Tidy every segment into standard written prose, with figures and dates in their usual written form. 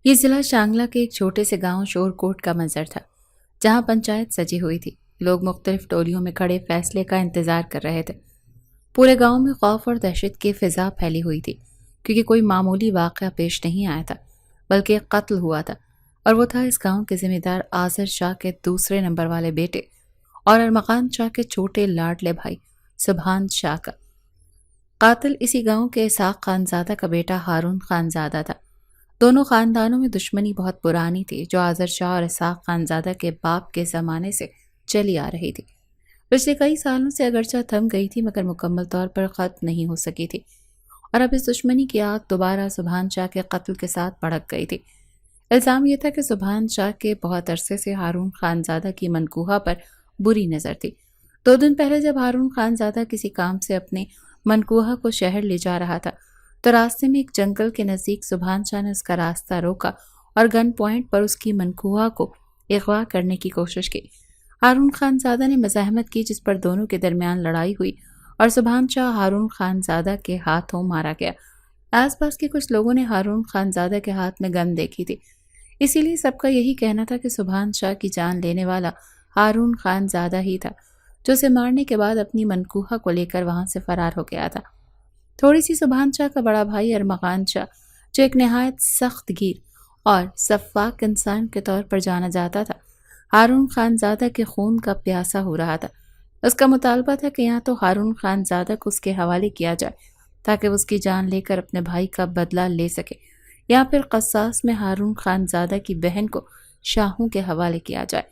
یہ ضلع شانگلہ کے ایک چھوٹے سے گاؤں شورکوٹ کا منظر تھا، جہاں پنچایت سجی ہوئی تھی۔ لوگ مختلف ٹولیوں میں کھڑے فیصلے کا انتظار کر رہے تھے۔ پورے گاؤں میں خوف اور دہشت کی فضا پھیلی ہوئی تھی، کیونکہ کوئی معمولی واقعہ پیش نہیں آیا تھا، بلکہ ایک قتل ہوا تھا، اور وہ تھا اس گاؤں کے ذمہ دار آذر شاہ کے دوسرے نمبر والے بیٹے اور ارمغان شاہ کے چھوٹے لاڈلے بھائی سبحان شاہ کا۔ قاتل اسی گاؤں کے اسحاق خانزادہ کا بیٹا ہارون خانزادہ تھا۔ دونوں خاندانوں میں دشمنی بہت پرانی تھی، جو آذر شاہ اور اسحاق خانزادہ کے باپ کے زمانے سے چلی آ رہی تھی۔ پچھلے کئی سالوں سے اگرچہ تھم گئی تھی، مگر مکمل طور پر ختم نہیں ہو سکی تھی، اور اب اس دشمنی کی آگ دوبارہ سبحان شاہ کے قتل کے ساتھ بھڑک گئی تھی۔ الزام یہ تھا کہ سبحان شاہ کے بہت عرصے سے ہارون خانزادہ کی منکوحہ پر بری نظر تھی۔ 2 دن پہلے جب ہارون خانزادہ کسی کام سے اپنے منکوحہ کو شہر لے جا رہا تھا، تو راستے میں ایک جنگل کے نزدیک سبحان شاہ نے اس کا راستہ روکا اور گن پوائنٹ پر اس کی منکوحہ کو اغوا کرنے کی کوشش کی۔ ہارون خانزادہ نے مزاحمت کی، جس پر دونوں کے درمیان لڑائی ہوئی اور سبحان شاہ ہارون خانزادہ کے ہاتھوں مارا گیا۔ آس پاس کے کچھ لوگوں نے ہارون خانزادہ کے ہاتھ میں گن دیکھی تھی، اسی لیے سب کا یہی کہنا تھا کہ سبحان شاہ کی جان لینے والا ہارون خانزادہ ہی تھا، جو اسے مارنے کے بعد اپنی منکوحہ کو لے کر وہاں سے فرار ہو گیا تھا۔ تھوڑی سی سبحان شاہ کا بڑا بھائی ارمغان شاہ، جو ایک نہایت سخت گیر اور سفاک انسان کے طور پر جانا جاتا تھا، ہارون خانزادہ کے خون کا پیاسا ہو رہا تھا۔ اس کا مطالبہ تھا کہ یا تو ہارون خانزادہ کو اس کے حوالے کیا جائے تاکہ وہ اس کی جان لے کر اپنے بھائی کا بدلہ لے سکے، یا پھر قصاص میں ہارون خانزادہ کی بہن کو شاہوں کے حوالے کیا جائے۔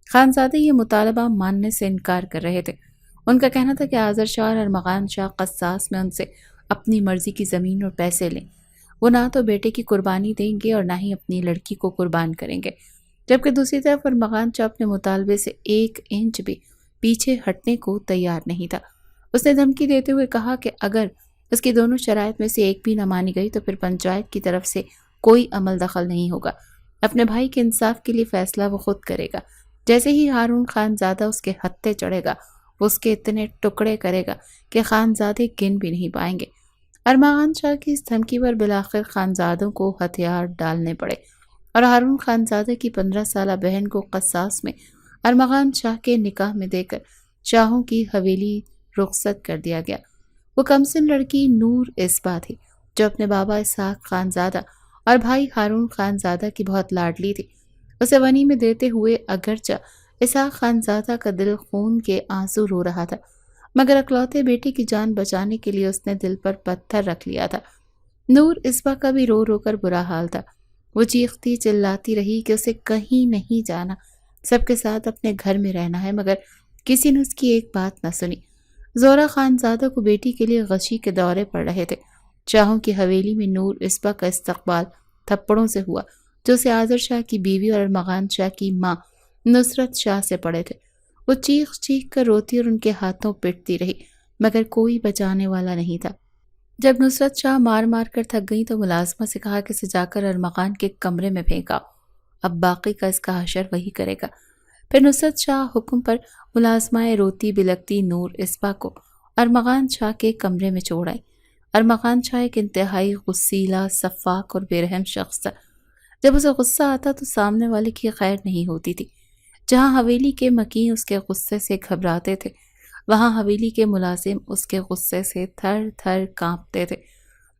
خانزادہ یہ مطالبہ ماننے سے انکار کر رہے تھے۔ ان کا کہنا تھا کہ آذر شاہ اور ارمغان شاہ قصاص میں ان سے اپنی مرضی کی زمین اور پیسے لیں۔ وہ نہ تو بیٹے کی قربانی دیں گے اور نہ ہی اپنی لڑکی کو قربان کریں گے، جبکہ دوسری طرف ارمغان شاہ اپنے مطالبے سے 1 انچ بھی پیچھے ہٹنے کو تیار نہیں تھا۔ اس نے دھمکی دیتے ہوئے کہا کہ اگر اس کی دونوں شرائط میں سے ایک بھی نہ مانی گئی تو پھر پنچایت کی طرف سے کوئی عمل دخل نہیں ہوگا۔ اپنے بھائی کے انصاف کے لیے فیصلہ وہ خود کرے گا۔ جیسے ہی ہارون خانزادہ اس کے ہتھے چڑھے گا، وہ اس کے اتنے ٹکڑے کرے گا کہ خانزادے گن بھی نہیں پائیں گے۔ ارمغان شاہ کی اس دھمکی پر بالآخر خانزادوں کو ہتھیار ڈالنے پڑے اور ہارون خانزادہ کی 15 سالہ بہن کو قصاص میں ارمغان شاہ کے نکاح میں دے کر شاہوں کی حویلی رخصت کر دیا گیا۔ وہ کمسن لڑکی نور اسبا تھی، جو اپنے بابا اسحاق خانزادہ اور بھائی ہارون خانزادہ کی بہت لاڈلی تھی۔ اسے ونی میں دیتے ہوئے اگرچہ اسحاق خانزادہ کا دل خون کے آنسو رو رہا تھا، مگر اکلوتے بیٹے کی جان بچانے کے لیے اس نے دل پر پتھر رکھ لیا تھا۔ نور اسبا کا بھی رو رو کر برا حال تھا۔ وہ چیختی چلاتی رہی کہ اسے کہیں نہیں جانا، سب کے ساتھ اپنے گھر میں رہنا ہے، مگر کسی نے اس کی ایک بات نہ سنی۔ زورا خانزادہ کو بیٹی کے لیے غشی کے دورے پڑ رہے تھے۔ شاہوں کی حویلی میں نور اسبا کا استقبال تھپڑوں سے ہوا، جو اسے آذر شاہ کی بیوی اور ارمغان شاہ کی ماں نصرت شاہ سے پڑے تھے۔ وہ چیخ چیخ کر روتی اور ان کے ہاتھوں پٹتی رہی، مگر کوئی بچانے والا نہیں تھا۔ جب نصرت شاہ مار مار کر تھک گئی تو ملازمہ سے کہا کہ اسے جا کر ارمغان کے کمرے میں پھینکا، اب باقی کا اس کا حشر وہی کرے گا۔ پھر نصرت شاہ حکم پر ملازمہ روتی بلکتی نور اسبا کو ارمغان شاہ کے کمرے میں چھوڑ آئی۔ ارمغان شاہ ایک انتہائی غصیلا، سفاک اور بے رحم شخص تھا۔ جب اسے غصہ آتا تو سامنے والے کی خیر نہیں ہوتی تھی۔ جہاں حویلی کے مکین اس کے غصے سے گھبراتے تھے، وہاں حویلی کے ملازم اس کے غصے سے تھر تھر کانپتے تھے۔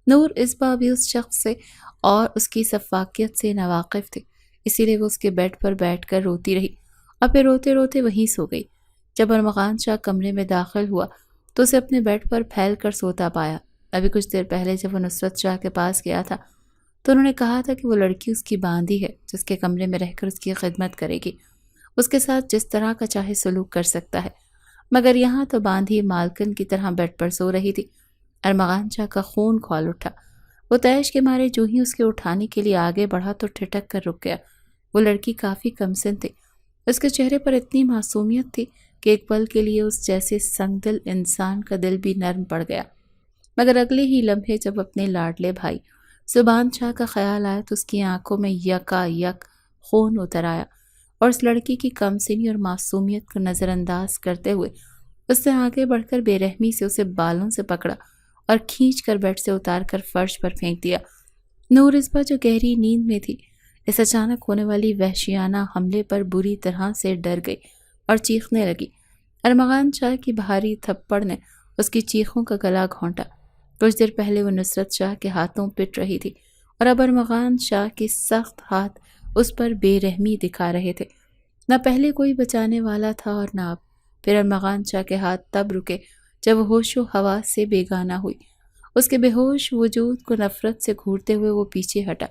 نور اسبا بھی اس شخص سے اور اس کی سفاکیت سے ناواقف تھی، اسی لیے وہ اس کے بیڈ پر بیٹھ کر روتی رہی اور پھر روتے روتے وہیں سو گئی۔ جب ارمغان شاہ کمرے میں داخل ہوا تو اسے اپنے بیڈ پر پھیل کر سوتا پایا۔ ابھی کچھ دیر پہلے جب وہ نصرت شاہ کے پاس گیا تھا تو انہوں نے کہا تھا کہ وہ لڑکی اس کی باندھی ہے، جس کے کمرے میں رہ کر اس کی خدمت کرے گی، اس کے ساتھ جس طرح کا چاہے سلوک کر سکتا ہے، مگر یہاں تو باندھی مالکن کی طرح بیڈ پر سو رہی تھی۔ ارمغان شاہ کا خون کھول اٹھا۔ وہ تیش کے مارے جو ہی اس کے اٹھانے کے لیے آگے بڑھا تو ٹھٹک کر رک گیا۔ وہ لڑکی کافی کمسن تھی، اس کے چہرے پر اتنی معصومیت تھی کہ ایک پل کے لیے اس جیسے سنگ دل انسان کا دل بھی نرم پڑ گیا، مگر اگلے ہی لمحے جب اپنے لاڈلے بھائی سبحان شاہ کا خیال آیا تو اس کی آنکھوں میں یکا یک خون اتر آیا، اور اس لڑکی کی کمسنی اور معصومیت کو نظر انداز کرتے ہوئے اس نے آگے بڑھ کر بے رحمی سے اسے بالوں سے پکڑا اور کھینچ کر بیڈ سے اتار کر فرش پر پھینک دیا۔ نور اسبا جو گہری نیند میں تھی اس اچانک ہونے والی وحشیانہ حملے پر بری طرح سے ڈر گئی اور چیخنے لگی۔ ارمغان شاہ کی بھاری تھپڑ نے اس کی چیخوں کا گلا گھونٹا۔ کچھ دیر پہلے وہ نصرت شاہ کے ہاتھوں پٹ رہی تھی اور اب ارمغان شاہ کے سخت ہاتھ اس پر بے رحمی دکھا رہے تھے۔ نہ پہلے کوئی بچانے والا تھا اور نہ اب۔ پھر ارمغان شاہ کے ہاتھ تب رکے جب وہ ہوش و حواس سے بیگانہ ہوئی۔ اس کے بے ہوش وجود کو نفرت سے گھورتے ہوئے وہ پیچھے ہٹا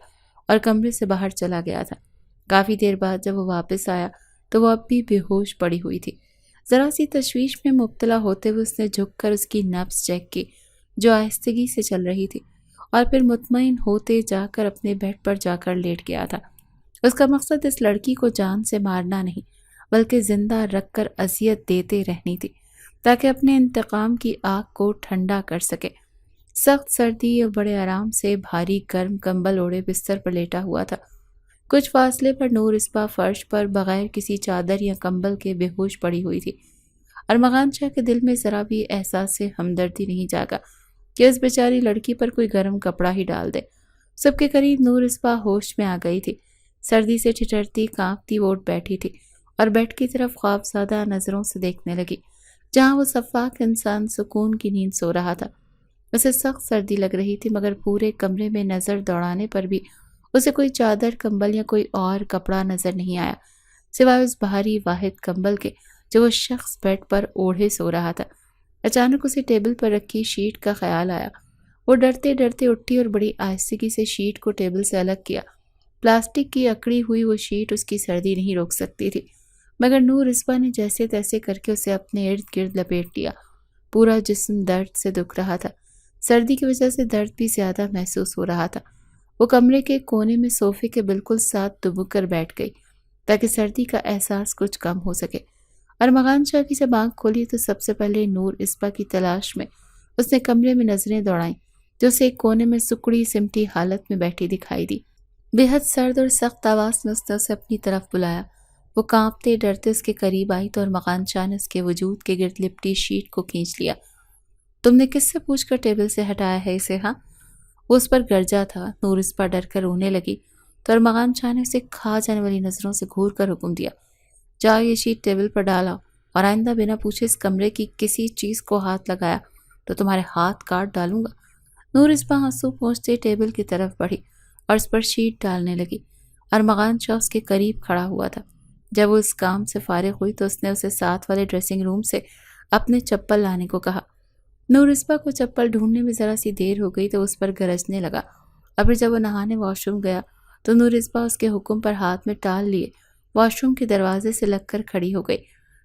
اور کمرے سے باہر چلا گیا تھا۔ کافی دیر بعد جب وہ واپس آیا تو وہ اب بھی بے ہوش پڑی ہوئی تھی۔ ذرا سی تشویش میں مبتلا ہوتے ہوئے اس نے جھک کر اس کی نبض چیک کی جو آہستگی سے چل رہی تھی، اور پھر مطمئن ہوتے جا کر اپنے بیڈ پر جا کر لیٹ گیا تھا۔ اس کا مقصد اس لڑکی کو جان سے مارنا نہیں بلکہ زندہ رکھ کر اذیت دیتے رہنی تھی تاکہ اپنے انتقام کی آگ کو ٹھنڈا کر سکے۔ سخت سردی اور بڑے آرام سے بھاری گرم کمبل اوڑھے بستر پر لیٹا ہوا تھا۔ کچھ فاصلے پر نور اسپا فرش پر بغیر کسی چادر یا کمبل کے بے ہوش پڑی ہوئی تھی۔ ارمغان شاہ کے دل میں ذرا بھی احساس سے ہمدردی نہیں جاگا کہ اس بیچاری لڑکی پر کوئی گرم کپڑا ہی ڈال دے۔ سب کے قریب نور اسپا ہوش میں آ گئی تھی۔ سردی سے ٹھٹرتی کانپتی وہ اٹھ بیٹھی تھی اور بیڈ کی طرف خوابزدہ نظروں سے دیکھنے لگی جہاں وہ سفاک انسان سکون کی نیند سو رہا تھا۔ اسے سخت سردی لگ رہی تھی مگر پورے کمرے میں نظر دوڑانے پر بھی اسے کوئی چادر کمبل یا کوئی اور کپڑا نظر نہیں آیا سوائے اس بھاری واحد کمبل کے جو وہ شخص بیڈ پر اوڑھے سو رہا تھا۔ اچانک اسے ٹیبل پر رکھی شیٹ کا خیال آیا۔ وہ ڈرتے ڈرتے اٹھی اور بڑی آہستگی سے شیٹ کو ٹیبل سے الگ کیا۔ پلاسٹک کی اکڑی ہوئی وہ شیٹ اس کی سردی نہیں روک سکتی تھی مگر نور اسپا نے جیسے تیسے کر کے اسے اپنے ارد گرد لپیٹ لیا۔ پورا جسم درد سے دکھ رہا تھا۔ سردی کی وجہ سے درد بھی زیادہ محسوس ہو رہا تھا۔ وہ کمرے کے کونے میں صوفے کے بالکل ساتھ دبک کر بیٹھ گئی تاکہ سردی کا احساس کچھ کم ہو سکے۔ ارمغان شاہ کی جب آنکھ کھولی تو سب سے پہلے نور اسپا کی تلاش میں اس نے کمرے میں نظریں دوڑائیں جو اسے ایک کونے میں سکڑی سمٹی حالت میں بیٹھی دکھائی دی۔ بے حد سرد اور سخت آواز میں اس نے اسے اپنی طرف بلایا۔ وہ کانپتے ڈرتے اس کے قریب آئی تو ارمغان شاہ نے اس کے وجود کے گرد لپٹی شیٹ کو کھینچ لیا۔ تم نے کس سے پوچھ کر ٹیبل سے ہٹایا ہے اسے؟ ہاں؟ وہ اس پر گرجا تھا۔ نور اسپا ڈر کر رونے لگی تو ارمغان شاہ نے اسے کھا جانے والی نظروں سے گھور کر حکم دیا، جاؤ یہ شیٹ ٹیبل پر ڈالا اور آئندہ بنا پوچھے اس کمرے کی کسی چیز کو ہاتھ لگایا تو تمہارے ہاتھ کاٹ ڈالوں گا۔ نور اسپا آنسو پہنچتے ٹیبل کی طرف بڑھی اور اس پر شیٹ ڈالنے لگی۔ ارمغان شاہ اس کے قریب کھڑا ہوا تھا۔ جب وہ اس کام سے فارغ ہوئی تو اس نے اسے ساتھ والے ڈریسنگ روم سے اپنے چپل لانے کو کہا۔ نور اسپا کو چپل ڈھونڈنے میں ذرا سی دیر ہو گئی تو اس پر گرجنے لگا، اور پھر جب وہ نہانے واش روم گیا تو نور اسپا اس کے حکم پر ہاتھ میں ٹال لیے واش روم کے دروازے سے لگ کر کھڑی ہو گئی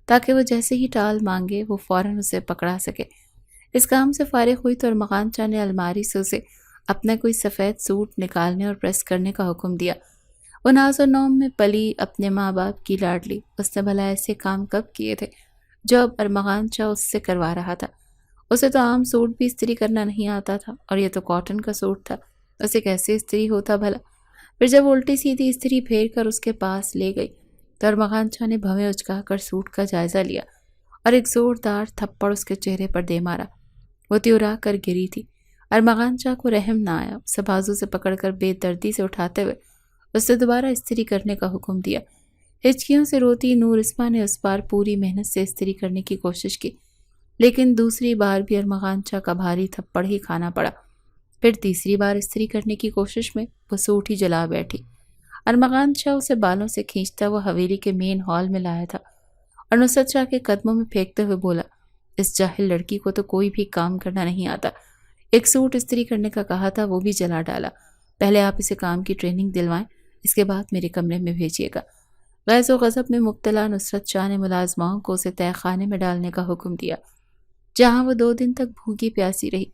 تاکہ وہ جیسے ہی ٹال مانگے وہ فوراً اسے پکڑا سکے۔ اس کام سے فارغ ہوئی تو ارمغان شاہ نے الماری سے اسے اپنا کوئی سفید سوٹ نکالنے اور پریس کرنے کا حکم دیا۔ وہ ناز و نوم میں پلی اپنے ماں باپ کی لاڈلی، اس نے بھلا ایسے کام کب کیے تھے جو اب ارمغان شاہ اس سے کروا رہا تھا؟ اسے تو عام سوٹ بھی استری کرنا نہیں آتا تھا اور یہ تو کاٹن کا سوٹ تھا، اسے کیسے استری ہوتا بھلا؟ پھر جب الٹی سیدھی استری پھیر کر اس کے پاس لے گئی تو ارمغان شاہ نے بھویں اچکا کر سوٹ کا جائزہ لیا اور ایک زوردار تھپڑ اس کے چہرے پر دے مارا۔ وہ تیورا کر گری تھی۔ ارمغان شاہ کو رحم نہ آیا۔ اسے بازو سے پکڑ کر بے دردی سے اٹھاتے ہوئے اس سے دوبارہ استری کرنے کا حکم دیا۔ ہچکیوں سے روتی نور اسپا نے اس بار پوری محنت سے استری کرنے کی کوشش کی لیکن دوسری بار بھی ارمغان شاہ کا بھاری تھپڑ ہی کھانا پڑا۔ پھر تیسری بار استری کرنے کی کوشش میں وہ سوٹ ہی جلا بیٹھی۔ ارمغان شاہ اسے بالوں سے کھینچتا وہ حویلی کے مین ہال میں لایا تھا اور نصرت شاہ کے قدموں میں پھینکتے ہوئے بولا، اس جاہل لڑکی کو تو کوئی بھی کام کرنا نہیں آتا۔ ایک سوٹ استری کرنے کا کہا تھا وہ بھی جلا ڈالا۔ پہلے آپ اسے کام کی ٹریننگ دلوائیں، اس کے بعد میرے کمرے میں بھیجیے گا۔ غیظ و غضب میں مبتلا نصرت شاہ نے ملازماؤں کو اسے تہہ خانے میں ڈالنے کا حکم دیا جہاں وہ 2 دن تک بھوکی پیاسی رہی۔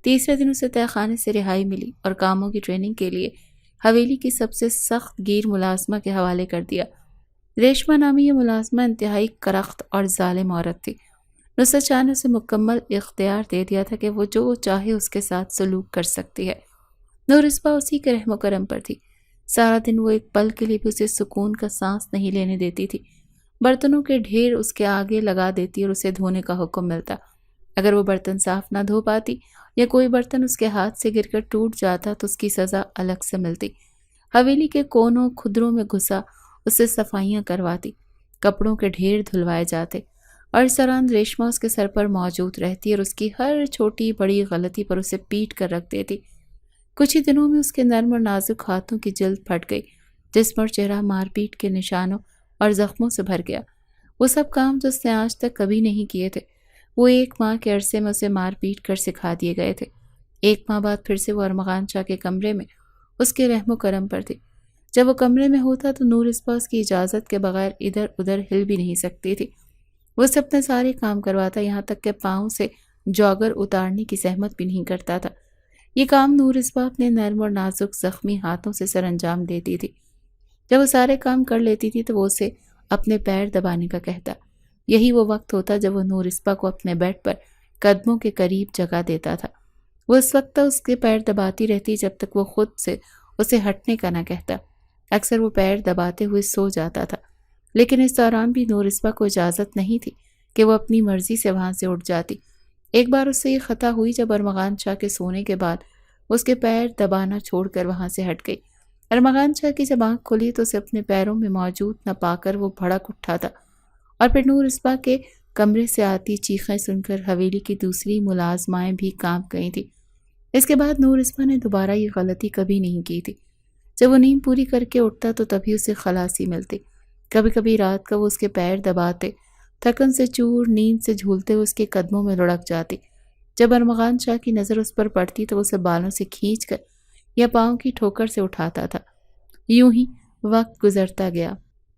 تیسرے دن اسے تہہ خانے سے رہائی ملی اور کاموں کی ٹریننگ کے لیے حویلی کی سب سے سخت گیر ملازمہ کے حوالے کر دیا۔ ریشمہ نامی یہ ملازمہ انتہائی کرخت اور ظالم عورت تھی۔ نصرت شاہ نے اسے مکمل اختیار دے دیا تھا کہ وہ جو چاہے اس کے ساتھ سلوک کر سکتی ہے۔ نور اسپا اسی کے رحم و کرم پر تھی۔ سارا دن وہ ایک پل کے لیے بھی اسے سکون کا سانس نہیں لینے دیتی تھی۔ برتنوں کے ڈھیر اس کے آگے لگا دیتی اور اسے دھونے کا حکم ملتا۔ اگر وہ برتن صاف نہ دھو پاتی یا کوئی برتن اس کے ہاتھ سے گر کر ٹوٹ جاتا تو اس کی سزا الگ سے ملتی۔ حویلی کے کونوں کھدروں میں گھسا اس سے صفائیاں کرواتی، کپڑوں کے ڈھیر دھلوائے جاتے، اور سران ریشمہ اس کے سر پر موجود رہتی اور اس کی ہر چھوٹی بڑی غلطی پر اسے پیٹ کر رکھ دیتی۔ کچھ ہی دنوں میں اس کے نرم اور نازک ہاتھوں کی جلد پھٹ گئی، جسم اور چہرہ مار پیٹ کے نشانوں اور زخموں سے بھر گیا۔ وہ سب کام جو اس نے آج تک کبھی نہیں کیے تھے، وہ ایک ماہ کے عرصے میں اسے مار پیٹ کر سکھا دیے گئے تھے۔ ایک ماہ بعد پھر سے وہ ارمغان شاہ کے کمرے میں اس کے رحم و کرم پر تھی۔ جب وہ کمرے میں ہوتا تو نور اسپا اس کی اجازت کے بغیر ادھر ادھر ہل بھی نہیں سکتی تھی۔ وہ اسے اپنے سارے کام کرواتا، یہاں تک کہ پاؤں سے جوگر اتارنے کی زحمت بھی نہیں کرتا تھا۔ یہ کام نور اسپا اپنے نرم اور نازک زخمی ہاتھوں سے سر انجام دیتی تھی۔ جب وہ سارے کام کر لیتی تھی تو وہ اسے اپنے پیر دبانے کا کہتا۔ یہی وہ وقت ہوتا جب وہ نور اسپا کو اپنے بیڈ پر قدموں کے قریب جگہ دیتا تھا۔ وہ اس وقت تک اس کے پیر دباتی رہتی جب تک وہ خود سے اسے ہٹنے کا نہ کہتا۔ اکثر وہ پیر دباتے ہوئے سو جاتا تھا، لیکن اس دوران بھی نور اسپا کو اجازت نہیں تھی کہ وہ اپنی مرضی سے وہاں سے اٹھ جاتی۔ ایک بار اس سے یہ خطا ہوئی جب ارمغان شاہ کے سونے کے بعد اس کے پیر دبانا چھوڑ کر وہاں سے ہٹ گئی۔ ارمغان شاہ کی جب آنکھ کھلی تو اسے اپنے پیروں میں موجود نہ پا کر وہ بھڑک اٹھا تھا، اور پھر نور اسپا کے کمرے سے آتی چیخیں سن کر حویلی کی دوسری ملازمائیں بھی کانپ گئی تھیں۔ اس کے بعد نور اسپا نے دوبارہ یہ غلطی کبھی نہیں کی تھی۔ جب وہ نیند پوری کر کے اٹھتا تو تبھی اسے خلاصی ملتی۔ کبھی کبھی رات کا وہ اس کے پیر دباتے، تھکن سے چور نیند سے جھولتے ہوئے اس کے قدموں میں لڑک جاتی۔ جب ارمغان شاہ کی نظر اس پر پڑتی تو اسے بالوں سے کھینچ کر یا پاؤں کی ٹھوکر سے اٹھاتا تھا۔ یوں ہی وقت گزرتا گیا۔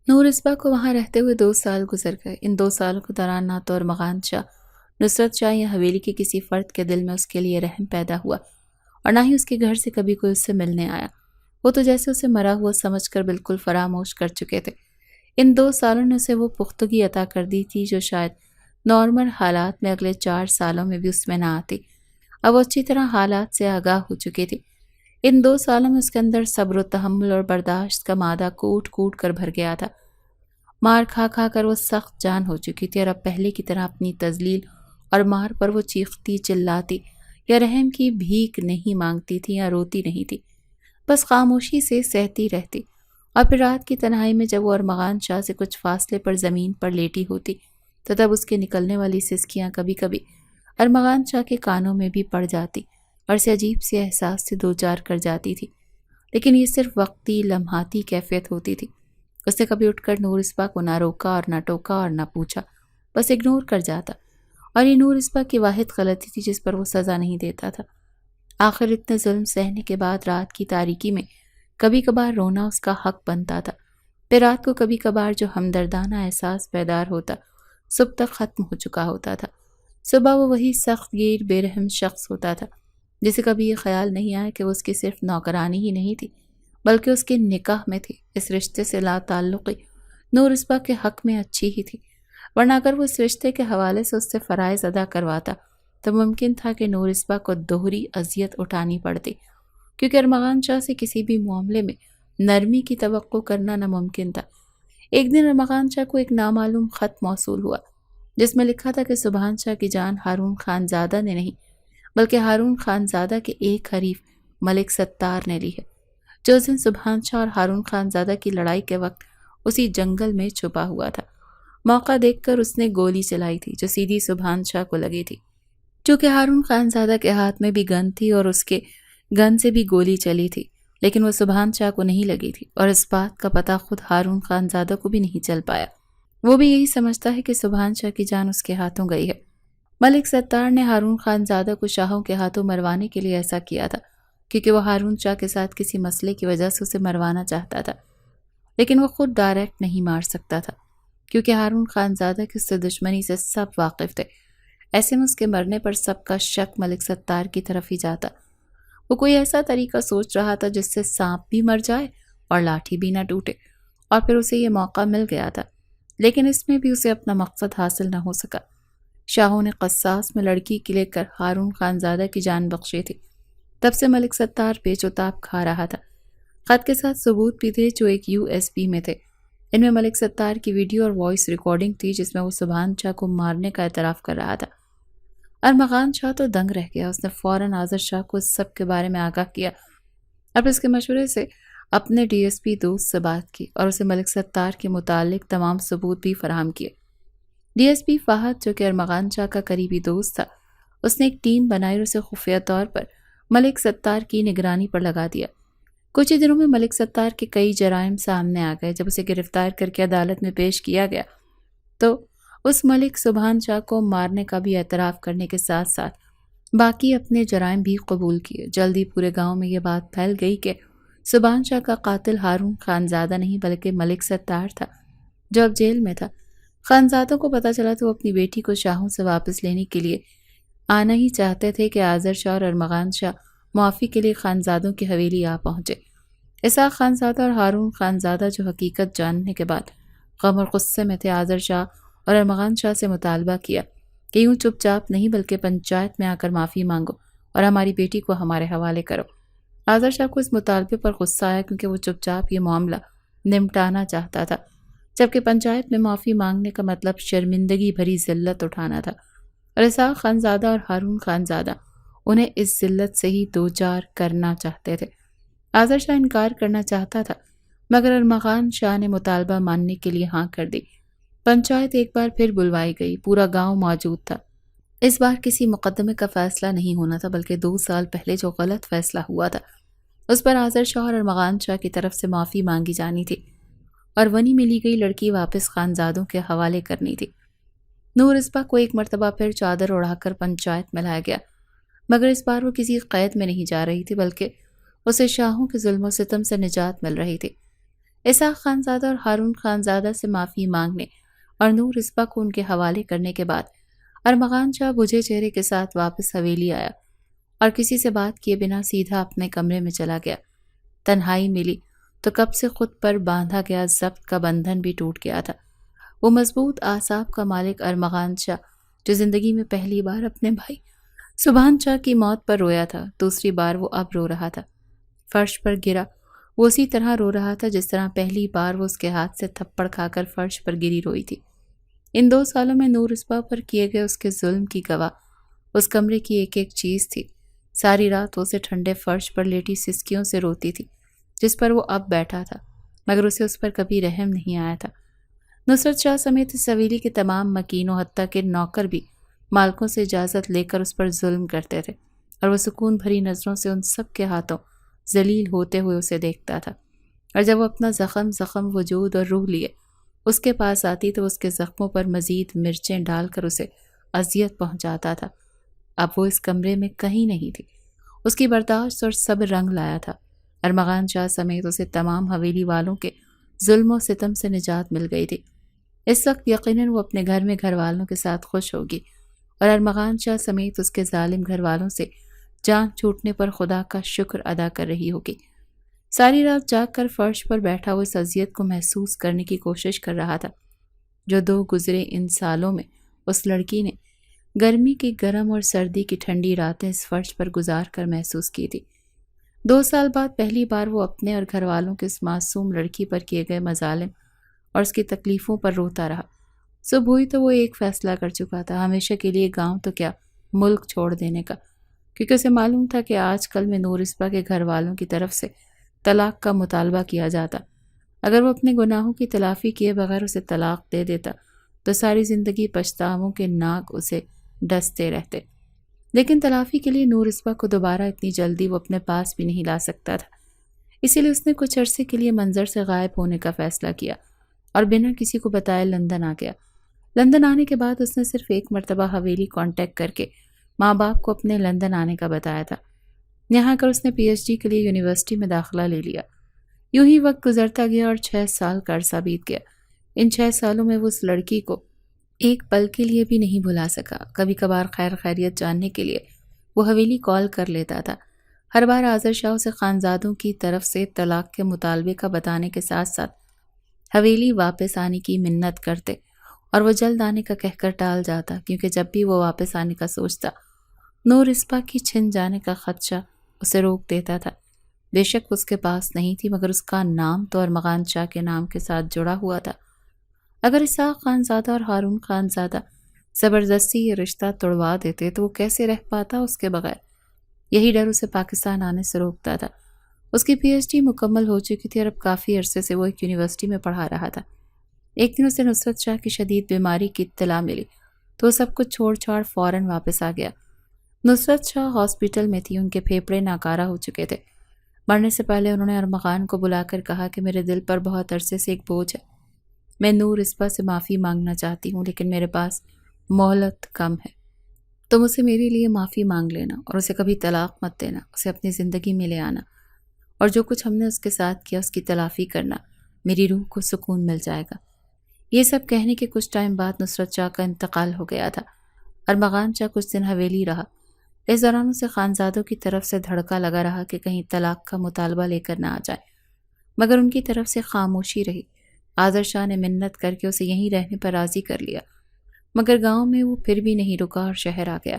نور اسپا کو وہاں رہتے ہوئے 2 سال گزر گئے۔ ان 2 سالوں کے دوران نہ تو ارمغان شاہ، نصرت شاہ یا حویلی کے کسی فرد کے دل میں اس کے لیے رحم پیدا ہوا، اور نہ ہی اس کے گھر سے کبھی کوئی اس سے ملنے آیا۔ وہ تو جیسے اسے مرا ہوا سمجھ کر بالکل فراموش کر چکے تھے۔ ان 2 سالوں نے اسے وہ پختگی عطا کر دی تھی جو شاید نارمل حالات میں اگلے 4 سالوں میں بھی اس میں نہ آتی۔ اب وہ اچھی طرح حالات سے آگاہ ہو چکی تھی۔ ان 2 سالوں میں اس کے اندر صبر و تحمل اور برداشت کا مادہ کوٹ کوٹ کر بھر گیا تھا۔ مار کھا کھا کر وہ سخت جان ہو چکی تھی، اور اب پہلے کی طرح اپنی تذلیل اور مار پر وہ چیختی چلاتی یا رحم کی بھیک نہیں مانگتی تھی یا روتی نہیں تھی، بس خاموشی سے سہتی رہتی۔ اور پھر رات کی تنہائی میں جب وہ ارمغان شاہ سے کچھ فاصلے پر زمین پر لیٹی ہوتی تو تب اس کے نکلنے والی سسکیاں کبھی کبھی ارمغان شاہ کے کانوں میں بھی پڑ جاتی اور اسے عجیب سے احساس سے دوچار کر جاتی تھی، لیکن یہ صرف وقتی لمحاتی کیفیت ہوتی تھی۔ اس نے کبھی اٹھ کر نور اسپا کو نہ روکا اور نہ ٹوکا اور نہ پوچھا، بس اگنور کر جاتا، اور یہ نور اسپا کی واحد غلطی تھی جس پر وہ سزا نہیں دیتا تھا۔ آخر اتنے ظلم سہنے کے بعد رات کی تاریکی میں کبھی کبھار رونا اس کا حق بنتا تھا۔ پھر رات کو کبھی کبھار جو ہمدردانہ احساس بیدار ہوتا صبح تک ختم ہو چکا ہوتا تھا۔ صبح وہ وہی سخت گیر بے رحم شخص ہوتا تھا جسے کبھی یہ خیال نہیں آیا کہ وہ اس کی صرف نوکرانی ہی نہیں تھی بلکہ اس کے نکاح میں تھی۔ اس رشتے سے لا تعلقی نور اسپا کے حق میں اچھی ہی تھی، ورنہ اگر وہ اس رشتے کے حوالے سے اس سے فرائض ادا کرواتا تو ممکن تھا کہ نور اسپا کو دوہری اذیت اٹھانی پڑتی، کیونکہ ارمغان شاہ سے کسی بھی معاملے میں نرمی کی توقع کرنا ناممکن تھا۔ ایک دن ارمغان شاہ کو ایک نامعلوم خط موصول ہوا جس میں لکھا تھا کہ سبحان شاہ کی جان ہارون خان زادہ نے نہیں بلکہ ہارون خان زادہ کے ایک حریف ملک ستار نے لی ہے، جو اس دن سبحان شاہ اور ہارون خان زادہ کی لڑائی کے وقت اسی جنگل میں چھپا ہوا تھا۔ موقع دیکھ کر اس نے گولی چلائی تھی جو سیدھی سبحان شاہ کو لگی تھی۔ چونکہ ہارون خان زادہ کے ہاتھ میں بھی گن تھی اور اس کے گن سے بھی گولی چلی تھی، لیکن وہ سبحان شاہ کو نہیں لگی تھی، اور اس بات کا پتہ خود ہارون خان زادہ کو بھی نہیں چل پایا۔ وہ بھی یہی سمجھتا ہے کہ سبحان شاہ کی جان اس کے ہاتھوں گئی ہے۔ ملک ستار نے ہارون خان زادہ کو شاہوں کے ہاتھوں مروانے کے لیے ایسا کیا تھا کیونکہ وہ ہارون شاہ کے ساتھ کسی مسئلے کی وجہ سے اسے مروانا چاہتا تھا، لیکن وہ خود ڈائریکٹ نہیں مار سکتا تھا کیونکہ ہارون خان زادہ کی اس سے دشمنی سے سب واقف تھے۔ ایسے میں اس کے مرنے پر سب کا شک ملک ستار کی طرف ہی جاتا۔ وہ کوئی ایسا طریقہ سوچ رہا تھا جس سے سانپ بھی مر جائے اور لاٹھی بھی نہ ٹوٹے، اور پھر اسے یہ موقع مل گیا تھا، لیکن اس میں بھی اسے اپنا مقصد حاصل نہ ہو سکا۔ شاہوں نے قصاص میں لڑکی کے لے کر ہارون خان زادہ کی جان بخشی تھی۔ تب سے ملک ستار پیچ و تاب کھا رہا تھا۔ خط کے ساتھ ثبوت بھی تھے جو ایک USB میں تھے۔ ان میں ملک ستار کی ویڈیو اور وائس ریکارڈنگ تھی جس میں وہ سبحان شاہ کو مارنے کا اعتراف کر رہا تھا۔ ارمغان شاہ تو دنگ رہ گیا۔ اس نے فوراً آذر شاہ کو اس سب کے بارے میں آگاہ کیا، اور اس کے مشورے سے اپنے ڈی ایس پی دوست سے بات کی اور اسے ملک ستار کے متعلق تمام ثبوت بھی فراہم کیے۔ ڈی ایس پی فہد، جو کہ ارمغان شاہ کا قریبی دوست تھا، اس نے ایک ٹیم بنائی اور اسے خفیہ طور پر ملک ستار کی نگرانی پر لگا دیا۔ کچھ ہی دنوں میں ملک ستار کے کئی جرائم سامنے آ گئے۔ جب اسے گرفتار کر کے عدالت میں پیش کیا گیا تو اس ملک سبحان شاہ کو مارنے کا بھی اعتراف کرنے کے ساتھ ساتھ باقی اپنے جرائم بھی قبول کیے۔ جلد ہی پورے گاؤں میں یہ بات پھیل گئی کہ سبحان شاہ کا قاتل ہارون خانزادہ نہیں بلکہ ملک ستار تھا، جو اب جیل میں تھا۔ خانزادوں کو پتہ چلا تو وہ اپنی بیٹی کو شاہوں سے واپس لینے کے لیے آنا ہی چاہتے تھے کہ آذر شاہ اور ارمغان شاہ معافی کے لیے خانزادوں کی حویلی آ پہنچے۔ اسحاق خانزادہ اور ہارون خانزادہ، جو حقیقت جاننے کے بعد غم اور غصے میں تھے، آذر شاہ اور ارمغان شاہ سے مطالبہ کیا کہ یوں چپ چاپ نہیں بلکہ پنچایت میں آ کر معافی مانگو اور ہماری بیٹی کو ہمارے حوالے کرو۔ آذر شاہ کو اس مطالبے پر غصہ آیا کیونکہ وہ چپ چاپ یہ معاملہ نمٹانا چاہتا تھا، جبکہ پنچایت میں معافی مانگنے کا مطلب شرمندگی بھری ذلت اٹھانا تھا، اور اسحاق خانزادہ اور ہارون خانزادہ انہیں اس ذلت سے ہی دوچار کرنا چاہتے تھے۔ آذر شاہ انکار کرنا چاہتا تھا مگر ارمغان شاہ نے مطالبہ ماننے کے لیے ہاں کر دی۔ پنچایت ایک بار پھر بلوائی گئی، پورا گاؤں موجود تھا۔ اس بار کسی مقدمے کا فیصلہ نہیں ہونا تھا بلکہ 2 سال پہلے جو غلط فیصلہ ہوا تھا اس پر آذر شاہ اور ارمغان شاہ کی طرف سے معافی مانگی جانی تھی اور ونی میں لی گئی لڑکی واپس خانزادوں کے حوالے کرنی تھی۔ نور اسبا کو ایک مرتبہ پھر چادر اڑا کر پنچایت میں لایا گیا، مگر اس بار وہ کسی قید میں نہیں جا رہی تھی بلکہ اسے شاہوں کے ظلم و ستم سے نجات مل رہی تھی۔ اسحاق خانزادہ اور ہارون خانزادہ سے معافی مانگنے اور نور اسبا کو ان کے حوالے کرنے کے بعد ارمغان شاہ بجھے چہرے کے ساتھ واپس حویلی آیا اور کسی سے بات کیے بنا سیدھا اپنے کمرے میں چلا گیا۔ تنہائی ملی تو کب سے خود پر باندھا گیا ضبط کا بندھن بھی ٹوٹ گیا تھا۔ وہ مضبوط اعصاب کا مالک ارمغان شاہ، جو زندگی میں پہلی بار اپنے بھائی سبحان شاہ کی موت پر رویا تھا، دوسری بار وہ اب رو رہا تھا۔ فرش پر گرا وہ اسی طرح رو رہا تھا جس طرح پہلی بار وہ اس کے ہاتھ سے تھپڑ کھا کر فرش پر گری روئی تھی۔ ان 2 سالوں میں نور اسبا پر کیے گئے اس کے ظلم کی گواہ اس کمرے کی ایک ایک چیز تھی۔ ساری رات وہ اسے ٹھنڈے فرش پر لیٹی سسکیوں سے روتی تھی جس پر وہ اب بیٹھا تھا، مگر اسے اس پر کبھی رحم نہیں آیا تھا۔ نصرت شاہ سمیت اس حویلی کے تمام مکینوں حتیٰ کہ نوکر بھی مالکوں سے اجازت لے کر اس پر ظلم کرتے تھے اور وہ سکون بھری نظروں سے ان سب کے ہاتھوں ذلیل ہوتے ہوئے اسے دیکھتا تھا، اور جب وہ اپنا زخم وجود اور روح لیے اس کے پاس آتی تو اس کے زخموں پر مزید مرچیں ڈال کر اسے اذیت پہنچاتا تھا۔ اب وہ اس کمرے میں کہیں نہیں تھی۔ اس کی برداشت اور صبر رنگ لایا تھا۔ ارمغان شاہ سمیت اسے تمام حویلی والوں کے ظلم و ستم سے نجات مل گئی تھی۔ اس وقت یقیناً وہ اپنے گھر میں گھر والوں کے ساتھ خوش ہوگی اور ارمغان شاہ سمیت اس کے ظالم گھر والوں سے جان چھوٹنے پر خدا کا شکر ادا کر رہی ہوگی۔ ساری رات جاگ کر فرش پر بیٹھا وہ اس اذیت کو محسوس کرنے کی کوشش کر رہا تھا جو 2 گزرے ان سالوں میں اس لڑکی نے گرمی کی گرم اور سردی کی ٹھنڈی راتیں اس فرش پر گزار کر محسوس کی تھی۔ 2 سال بعد پہلی بار وہ اپنے اور گھر والوں کے اس معصوم لڑکی پر کیے گئے مظالم اور اس کی تکلیفوں پر روتا رہا۔ صبح ہوئی تو وہ ایک فیصلہ کر چکا تھا، ہمیشہ کے لیے گاؤں تو کیا ملک چھوڑ دینے کا، کیونکہ اسے معلوم تھا کہ آج کل میں نور اسبا کے گھر والوں کی طرف سے طلاق کا مطالبہ کیا جاتا۔ اگر وہ اپنے گناہوں کی تلافی کیے بغیر اسے طلاق دے دیتا تو ساری زندگی پچھتاووں کے ناگ اسے ڈستے رہتے، لیکن تلافی کے لیے نور اسبا کو دوبارہ اتنی جلدی وہ اپنے پاس بھی نہیں لا سکتا تھا۔ اسی لیے اس نے کچھ عرصے کے لیے منظر سے غائب ہونے کا فیصلہ کیا اور بنا کسی کو بتائے لندن آ گیا۔ لندن آنے کے بعد اس نے صرف ایک مرتبہ حویلی کانٹیکٹ کر کے ماں باپ کو اپنے لندن آنے کا بتایا تھا۔ یہاں کر اس نے پی ایچ ڈی کے لیے یونیورسٹی میں داخلہ لے لیا۔ یوں ہی وقت گزرتا گیا اور 6 سال کا عرصہ بیت گیا۔ ان 6 سالوں میں وہ اس لڑکی کو ایک پل کے لیے بھی نہیں بھلا سکا۔ کبھی کبھار خیر خیریت جاننے کے لیے وہ حویلی کال کر لیتا تھا۔ ہر بار آذر شاہ اسے خانزادوں کی طرف سے طلاق کے مطالبے کا بتانے کے ساتھ ساتھ حویلی واپس آنے کی منت کرتے اور وہ جلد آنے کا کہہ کر ٹال جاتا، کیونکہ جب بھی وہ واپس آنے کا سوچتا نور اسبا کی چھن جانے کا خدشہ اسے روک دیتا تھا۔ بے شک اس کے پاس نہیں تھی، مگر اس کا نام تو ارمغان شاہ کے نام کے ساتھ جڑا ہوا تھا۔ اگر اسحاق خانزادہ اور ہارون خانزادہ زبردستی یہ رشتہ توڑوا دیتے تو وہ کیسے رہ پاتا اس کے بغیر؟ یہی ڈر اسے پاکستان آنے سے روکتا تھا۔ اس کی پی ایچ ڈی مکمل ہو چکی تھی اور اب کافی عرصے سے وہ ایک یونیورسٹی میں پڑھا رہا تھا۔ ایک دن اسے نصرت شاہ کی شدید بیماری کی اطلاع ملی تو وہ سب کچھ چھوڑ چھاڑ فوراً واپس آ گیا۔ نصرت شاہ ہاسپٹل میں تھی، ان کے پھیپھڑے ناکارہ ہو چکے تھے۔ مرنے سے پہلے انہوں نے ارمغان کو بلا کر کہا کہ میرے دل پر بہت عرصے سے ایک بوجھ ہے، میں نور اسپا سے معافی مانگنا چاہتی ہوں لیکن میرے پاس مہلت کم ہے، تم اسے میرے لیے معافی مانگ لینا اور اسے کبھی طلاق مت دینا، اسے اپنی زندگی میں لے آنا اور جو کچھ ہم نے اس کے ساتھ کیا اس کی تلافی کرنا، میری روح کو سکون مل جائے گا۔ یہ سب کہنے کے کچھ ٹائم بعد نصرت شاہ کا انتقال ہو گیا تھا۔ ارمغان شاہ کچھ دن حویلی رہا۔ اس دوران اسے خانزادوں کی طرف سے دھڑکا لگا رہا کہ کہیں طلاق کا مطالبہ لے کر نہ آ جائے، مگر ان کی طرف سے خاموشی رہی۔ آذر شاہ نے منت کر کے اسے یہیں رہنے پر راضی کر لیا، مگر گاؤں میں وہ پھر بھی نہیں رکا اور شہر آ گیا۔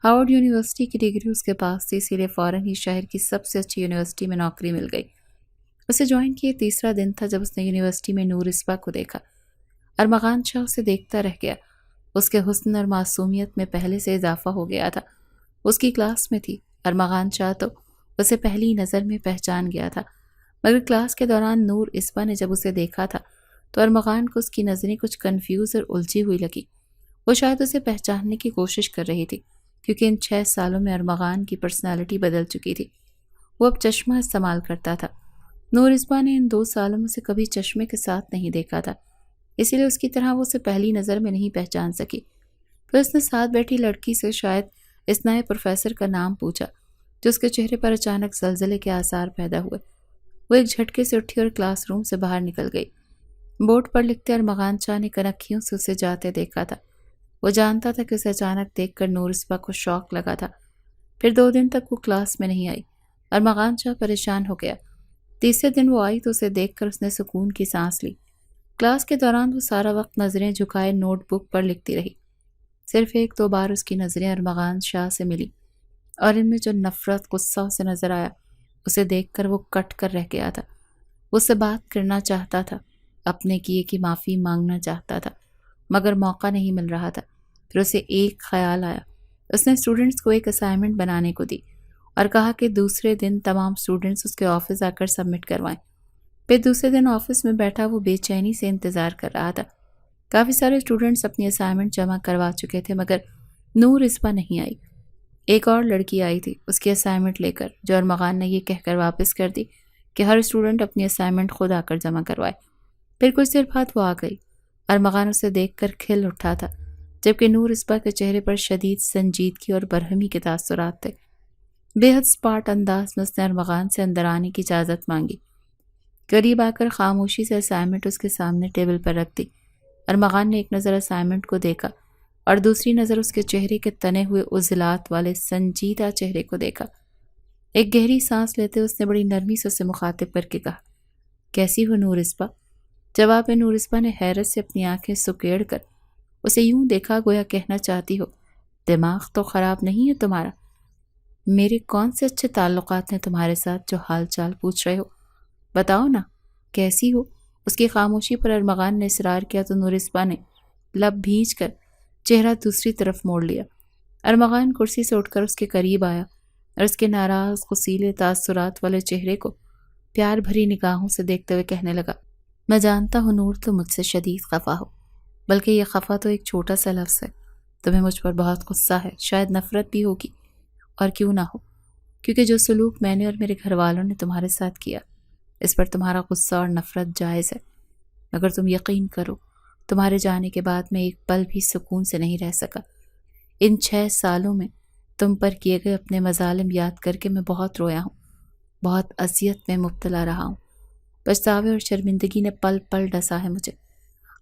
ہارورڈ یونیورسٹی کی ڈگری اس کے پاس تھی، اسی لیے فوراً ہی شہر کی سب سے اچھی یونیورسٹی میں نوکری مل گئی۔ اسے جوائن کیے تیسرا دن تھا جب اس نے یونیورسٹی میں نور اسپا کو دیکھا۔ ارمغان شاہ اسے دیکھتا رہ گیا۔ اس کے حسن اور معصومیت میں پہلے سے اضافہ ہو گیا تھا۔ اس کی کلاس میں تھی۔ ارمغان شاہ تو اسے پہلی نظر میں پہچان گیا تھا، مگر کلاس کے دوران نور اسپا نے جب اسے دیکھا تھا تو ارمغان کو اس کی نظریں کچھ کنفیوز اور الجھی ہوئی لگی۔ وہ شاید اسے پہچاننے کی کوشش کر رہی تھی، کیونکہ ان 6 سالوں میں ارمغان کی پرسنالٹی بدل چکی تھی۔ وہ اب چشمہ استعمال کرتا تھا۔ نور اسپا نے ان 2 سالوں میں سے کبھی چشمے کے ساتھ نہیں دیکھا تھا، اسی لیے اس کی طرح وہ اسے پہلی نظر میں نہیں پہچان سکی۔ پھر اس نے ساتھ بیٹھی لڑکی سے شاید اس نئے پروفیسر کا نام پوچھا، جو اس کے چہرے پر اچانک زلزلے کے آثار پیدا ہوئے۔ وہ ایک جھٹکے سے اٹھی اور کلاس روم سے باہر نکل گئی۔ بورڈ پر لکھتے ارمغان شاہ نے کنکھیوں سے اسے جاتے دیکھا تھا۔ وہ جانتا تھا کہ اسے اچانک دیکھ کر نور اسپا کو شوق لگا تھا۔ پھر 2 دن تک وہ کلاس میں نہیں آئی۔ ارمغان شاہ پریشان ہو گیا۔ تیسرے دن وہ آئی تو اسے دیکھ کر اس نے سکون کی سانس لی۔ کلاس کے دوران وہ سارا وقت نظریں جھکائے نوٹ بک پر لکھتی رہی۔ صرف 1-2 بار اس کی نظریں ارمغان شاہ سے ملی اور ان میں جو نفرت غصہ اسے نظر آیا، اسے دیکھ کر وہ کٹ کر رہ گیا تھا۔ وہ اس سے بات کرنا چاہتا تھا، اپنے کیے کی معافی مانگنا چاہتا تھا، مگر موقع نہیں مل رہا تھا۔ پھر اسے ایک خیال آیا۔ اس نے اسٹوڈنٹس کو ایک اسائنمنٹ بنانے کو دی اور کہا کہ دوسرے دن تمام اسٹوڈنٹس اس کے آفس آ کر سبمٹ کروائیں۔ پھر دوسرے دن آفس میں بیٹھا وہ بے چینی سے انتظار کر رہا تھا۔ کافی سارے اسٹوڈنٹس اپنی اسائنمنٹ جمع کروا چکے تھے، مگر نور اسپا نہیں آئی۔ ایک اور لڑکی آئی تھی اس کی اسائنمنٹ لے کر، جو ارمغان نے یہ کہہ کر واپس کر دی کہ ہر اسٹوڈنٹ اپنی اسائنمنٹ خود آ کر جمع کروائے۔ پھر کچھ دیر بعد وہ آ گئی۔ ارمغان اسے دیکھ کر کھل اٹھا تھا، جبکہ نور اسپا کے چہرے پر شدید سنجیدگی اور برہمی کے تاثرات تھے۔ بے حد سپاٹ انداز میں اس نے ارمغان سے اندر آنے کی اجازت مانگی۔ قریب آ کر خاموشی سے اسائنمنٹ اس کے سامنے ٹیبل پر رکھ دی۔ ارمغان نے ایک نظر اسائنمنٹ کو دیکھا اور دوسری نظر اس کے چہرے کے تنے ہوئے عضلات والے سنجیدہ چہرے کو دیکھا۔ ایک گہری سانس لیتے اس نے بڑی نرمی سے اسے مخاطب کر کے کہا، کیسی ہو نور اسپا؟ جواب میں نور اسپا نے حیرت سے اپنی آنکھیں سکیڑ کر اسے یوں دیکھا گویا کہنا چاہتی ہو، دماغ تو خراب نہیں ہے تمہارا؟ میرے کون سے اچھے تعلقات ہیں تمہارے ساتھ جو حال چال پوچھ رہے ہو؟ بتاؤ نا کیسی ہو؟ اس کی خاموشی پر ارمغان نے اصرار کیا تو نور اسپا نے لب بھینچ کر چہرہ دوسری طرف موڑ لیا۔ ارمغان کرسی سے اٹھ کر اس کے قریب آیا اور اس کے ناراض غصیلے تاثرات والے چہرے کو پیار بھری نگاہوں سے دیکھتے ہوئے کہنے لگا، میں جانتا ہوں نور تو مجھ سے شدید خفا ہو، بلکہ یہ خفا تو ایک چھوٹا سا لفظ ہے۔ تمہیں مجھ پر بہت غصہ ہے، شاید نفرت بھی ہوگی، اور کیوں نہ ہو، کیونکہ جو سلوک میں نے اور میرے گھر والوں نے تمہارے ساتھ کیا، اس پر تمہارا غصہ اور نفرت جائز ہے، مگر تم یقین کرو تمہارے جانے کے بعد میں ایک پل بھی سکون سے نہیں رہ سکا۔ ان 6 سالوں میں تم پر کیے گئے اپنے مظالم یاد کر کے میں بہت رویا ہوں، بہت اذیت میں مبتلا رہا ہوں۔ پچھتاوے اور شرمندگی نے پل پل ڈسا ہے مجھے۔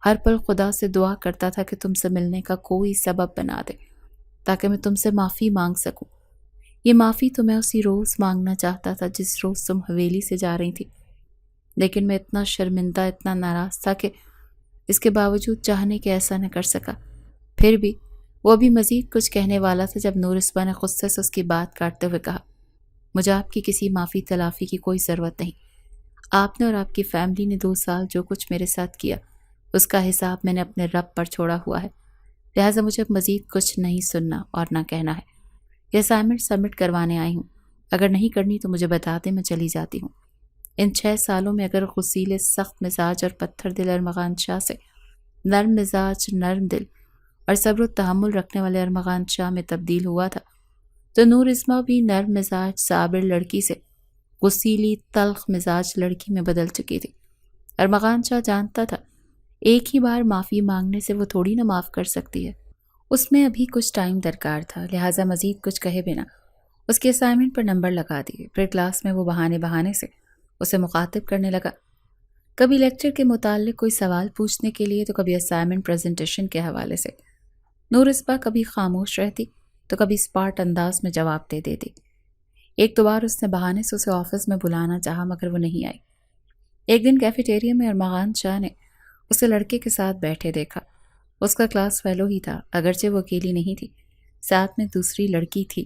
ہر پل خدا سے دعا کرتا تھا کہ تم سے ملنے کا کوئی سبب بنا دے تاکہ میں تم سے معافی مانگ سکوں۔ یہ معافی تو میں اسی روز مانگنا چاہتا تھا جس روز تم حویلی سے جا رہی تھی، لیکن میں اتنا شرمندہ، اتنا ناراض تھا کہ اس کے باوجود چاہنے کے ایسا نہ کر سکا۔ پھر بھی وہ بھی مزید کچھ کہنے والا تھا جب نور اسپا نے غصے سے اس کی بات کاٹتے ہوئے کہا، مجھے آپ کی کسی معافی تلافی کی کوئی ضرورت نہیں۔ آپ نے اور آپ کی فیملی نے 2 سال جو کچھ میرے ساتھ کیا، اس کا حساب میں نے اپنے رب پر چھوڑا ہوا ہے، لہٰذا مجھے مزید کچھ نہیں سننا اور نہ کہنا ہے۔ یہ اسائنمنٹ سبمٹ کروانے آئی ہوں اگر نہیں کرنی تو مجھے بتا دیں، میں چلی جاتی ہوں۔ ان 6 سالوں میں اگر غصیلے سخت مزاج اور پتھر دل ارمغان شاہ سے نرم مزاج، نرم دل اور صبر و تحمل رکھنے والے ارمغان شاہ میں تبدیل ہوا تھا، تو نور اسما بھی نرم مزاج صابر لڑکی سے غصیلی تلخ مزاج لڑکی میں بدل چکی تھی۔ ارمغان شاہ جانتا تھا ایک ہی بار معافی مانگنے سے وہ تھوڑی نہ معاف کر سکتی ہے، اس میں ابھی کچھ ٹائم درکار تھا، لہٰذا مزید کچھ کہے بنا اس کے اسائنمنٹ پر نمبر لگا دیے۔ پھر کلاس میں وہ بہانے سے اسے مخاطب کرنے لگا، کبھی لیکچر کے متعلق کوئی سوال پوچھنے کے لیے تو کبھی اسائنمنٹ پریزنٹیشن کے حوالے سے۔ نور اسبا کبھی خاموش رہتی تو کبھی اسپارٹ انداز میں جواب دے دیتی۔ ایک دو بار اس نے بہانے سے اسے آفس میں بلانا چاہا مگر وہ نہیں آئی۔ ایک دن کیفیٹیریا میں ارمغان شاہ نے اسے لڑکے کے ساتھ بیٹھے دیکھا۔ اس کا کلاس فیلو ہی تھا، اگرچہ وہ اکیلی نہیں تھی، ساتھ میں دوسری لڑکی تھی،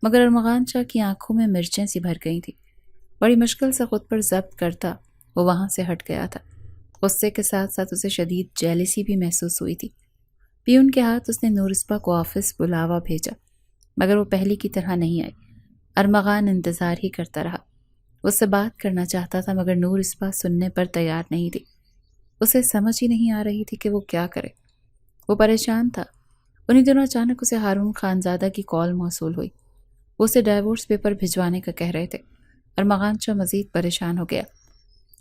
مگر ارمغان شاہ کی آنکھوں میں مرچیں سی بھر گئی تھی۔ بڑی مشکل سے خود پر ضبط کرتا وہ وہاں سے ہٹ گیا تھا۔ غصے کے ساتھ ساتھ اسے شدید جیلسی بھی محسوس ہوئی تھی۔ پیون کے ہاتھ اس نے نور اسبا کو آفس بلاوا بھیجا، مگر وہ پہلی کی طرح نہیں آئی۔ ارمغان انتظار ہی کرتا رہا، اس سے بات کرنا چاہتا تھا مگر نور اسبا سننے پر تیار نہیں تھی۔ اسے سمجھ ہی نہیں آ رہی تھی کہ وہ کیا کرے۔ وہ پریشان تھا۔ انہی دنوں اچانک اسے ہارون خانزادہ کی کال موصول ہوئی۔ وہ اسے ڈائیورس پیپر بھجوانے کا کہہ رہے تھے۔ ارمغان شاہ مزید پریشان ہو گیا۔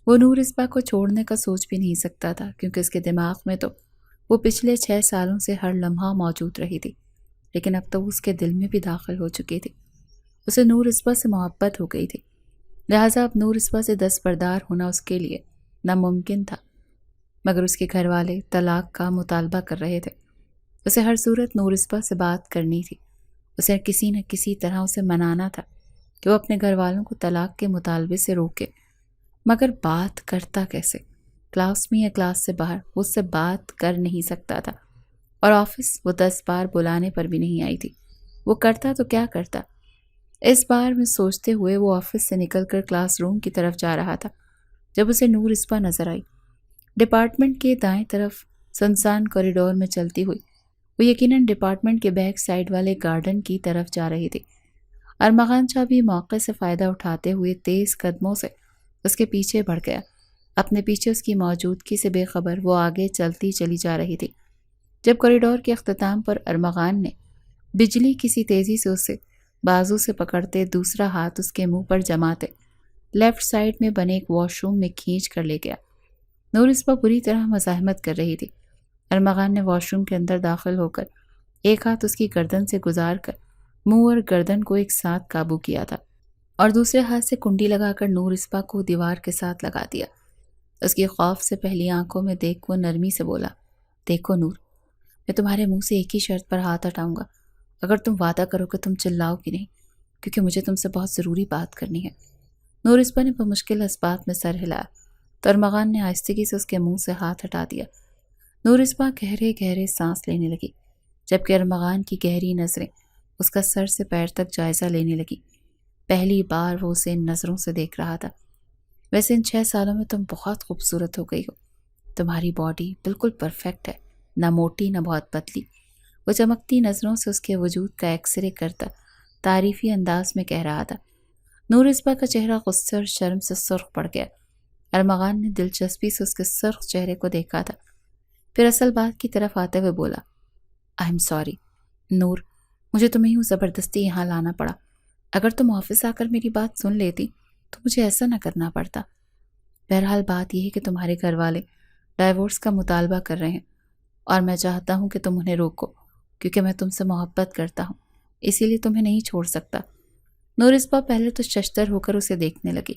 وہ نور اسبا کو چھوڑنے کا سوچ بھی نہیں سکتا تھا کیونکہ اس کے دماغ میں تو وہ پچھلے 6 سالوں سے ہر لمحہ موجود رہی تھی، لیکن اب تو وہ اس کے دل میں بھی داخل ہو چکی تھی۔ اسے نور اسبا سے محبت ہو گئی تھی، لہٰذا اب نور اسبا سے دستبردار ہونا اس کے لیے ناممکن تھا، مگر اس کے گھر والے طلاق کا مطالبہ کر رہے تھے۔ اسے ہر صورت نور اسبا سے بات کرنی تھی۔ اسے کسی نہ کسی طرح اسے منانا تھا کہ وہ اپنے گھر والوں کو طلاق کے مطالبے سے روکے، مگر بات کرتا کیسے؟ کلاس میں یا کلاس سے باہر وہ اس سے بات کر نہیں سکتا تھا، اور آفس وہ 10 بار بلانے پر بھی نہیں آئی تھی۔ وہ کرتا تو کیا کرتا؟ اس بار میں سوچتے ہوئے وہ آفس سے نکل کر کلاس روم کی طرف جا رہا تھا جب اسے نور اسبا نظر آئی۔ ڈپارٹمنٹ کے دائیں طرف سنسان کوریڈور میں چلتی ہوئی وہ یقیناً ڈپارٹمنٹ کے بیک سائڈ والے گارڈن کی طرف جا رہی تھی۔ ارمغان شاہ بھی موقع سے فائدہ اٹھاتے ہوئے تیز قدموں سے اس کے پیچھے بڑھ گیا۔ اپنے پیچھے اس کی موجودگی سے بے خبر وہ آگے چلتی چلی جا رہی تھی۔ جب کوریڈور کے اختتام پر ارمغان نے بجلی کسی تیزی سے اسے بازو سے پکڑتے دوسرا ہاتھ اس کے منہ پر جماتے لیفٹ سائڈ میں بنے ایک واش روم میں کھینچ کر لے گیا۔ نور اسبا بری طرح مزاحمت کر رہی تھی۔ ارمغان نے واش روم کے اندر داخل ہو کر ایک ہاتھ اس کی گردن سے گزار کر منہ اور گردن کو ایک ساتھ قابو کیا تھا اور دوسرے ہاتھ سے کنڈی لگا کر نور اسبا کو دیوار کے ساتھ لگا دیا۔ اس کی خوف سے پہلی آنکھوں میں دیکھ وہ نرمی سے بولا، دیکھو نور، میں تمہارے منہ سے ایک ہی شرط پر ہاتھ ہٹاؤں گا، اگر تم وعدہ کرو کہ تم چلاؤ گی نہیں، کیونکہ مجھے تم سے بہت ضروری بات کرنی ہے۔ نور اسبا نے بمشکل اسبات میں سر ہلایا تو ارمغان نے آہستگی سے اس کے منہ سے ہاتھ ہٹا دیا۔ نور اسبا گہرے گہرے سانس لینے لگی، جبکہ ارمغان کی گہری نظریں اس کا سر سے پیر تک جائزہ لینے لگی۔ پہلی بار وہ اسے ان نظروں سے دیکھ رہا تھا۔ ویسے ان 6 سالوں میں تم بہت خوبصورت ہو گئی ہو، تمہاری باڈی بالکل پرفیکٹ ہے، نہ موٹی نہ بہت پتلی۔ وہ چمکتی نظروں سے اس کے وجود کا ایکس رے کرتا تعریفی انداز میں کہہ رہا تھا۔ نور اسبا کا چہرہ غصے اور شرم سے سرخ پڑ گیا۔ ارمغان نے دلچسپی سے اس کے سرخ چہرے کو دیکھا تھا، پھر اصل بات کی طرف آتے ہوئے بولا، آئی ایم سوری نور، مجھے تمہیں یوں زبردستی یہاں لانا پڑا۔ اگر تم آفس آ کر میری بات سن لیتی تو مجھے ایسا نہ کرنا پڑتا۔ بہرحال بات یہ ہے کہ تمہارے گھر والے ڈائیورس کا مطالبہ کر رہے ہیں اور میں چاہتا ہوں کہ تم انہیں روکو، کیونکہ میں تم سے محبت کرتا ہوں، اسی لیے تمہیں نہیں چھوڑ سکتا۔ نور اسبا پہلے تو ششدر ہو کر اسے دیکھنے لگی،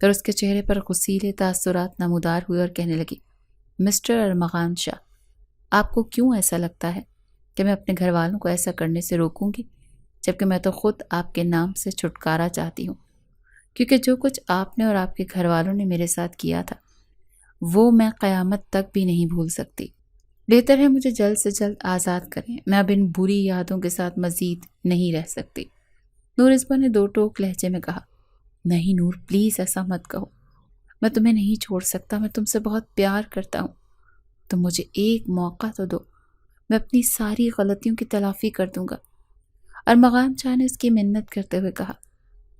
پھر اس کے چہرے پر غصیلے تاثرات نمودار ہوئے اور کہنے لگی، مسٹر ارمغان شاہ، آپ کو کیوں ایسا لگتا ہے کہ میں اپنے گھر والوں کو ایسا کرنے سے روکوں گی، جبکہ میں تو خود آپ کے نام سے چھٹکارا چاہتی ہوں، کیونکہ جو کچھ آپ نے اور آپ کے گھر والوں نے میرے ساتھ کیا تھا وہ میں قیامت تک بھی نہیں بھول سکتی۔ بہتر ہے مجھے جلد سے جلد آزاد کریں، میں اب ان بری یادوں کے ساتھ مزید نہیں رہ سکتی۔ نور اسبا نے 2 ٹوک لہجے میں کہا، نہیں نور، پلیز ایسا مت کہو، میں تمہیں نہیں چھوڑ سکتا، میں تم سے بہت پیار کرتا ہوں، تم مجھے ایک موقع تو دو، میں اپنی ساری غلطیوں کی تلافی کر دوں گا۔ ارمغان شاہ نے اس کی منت کرتے ہوئے کہا،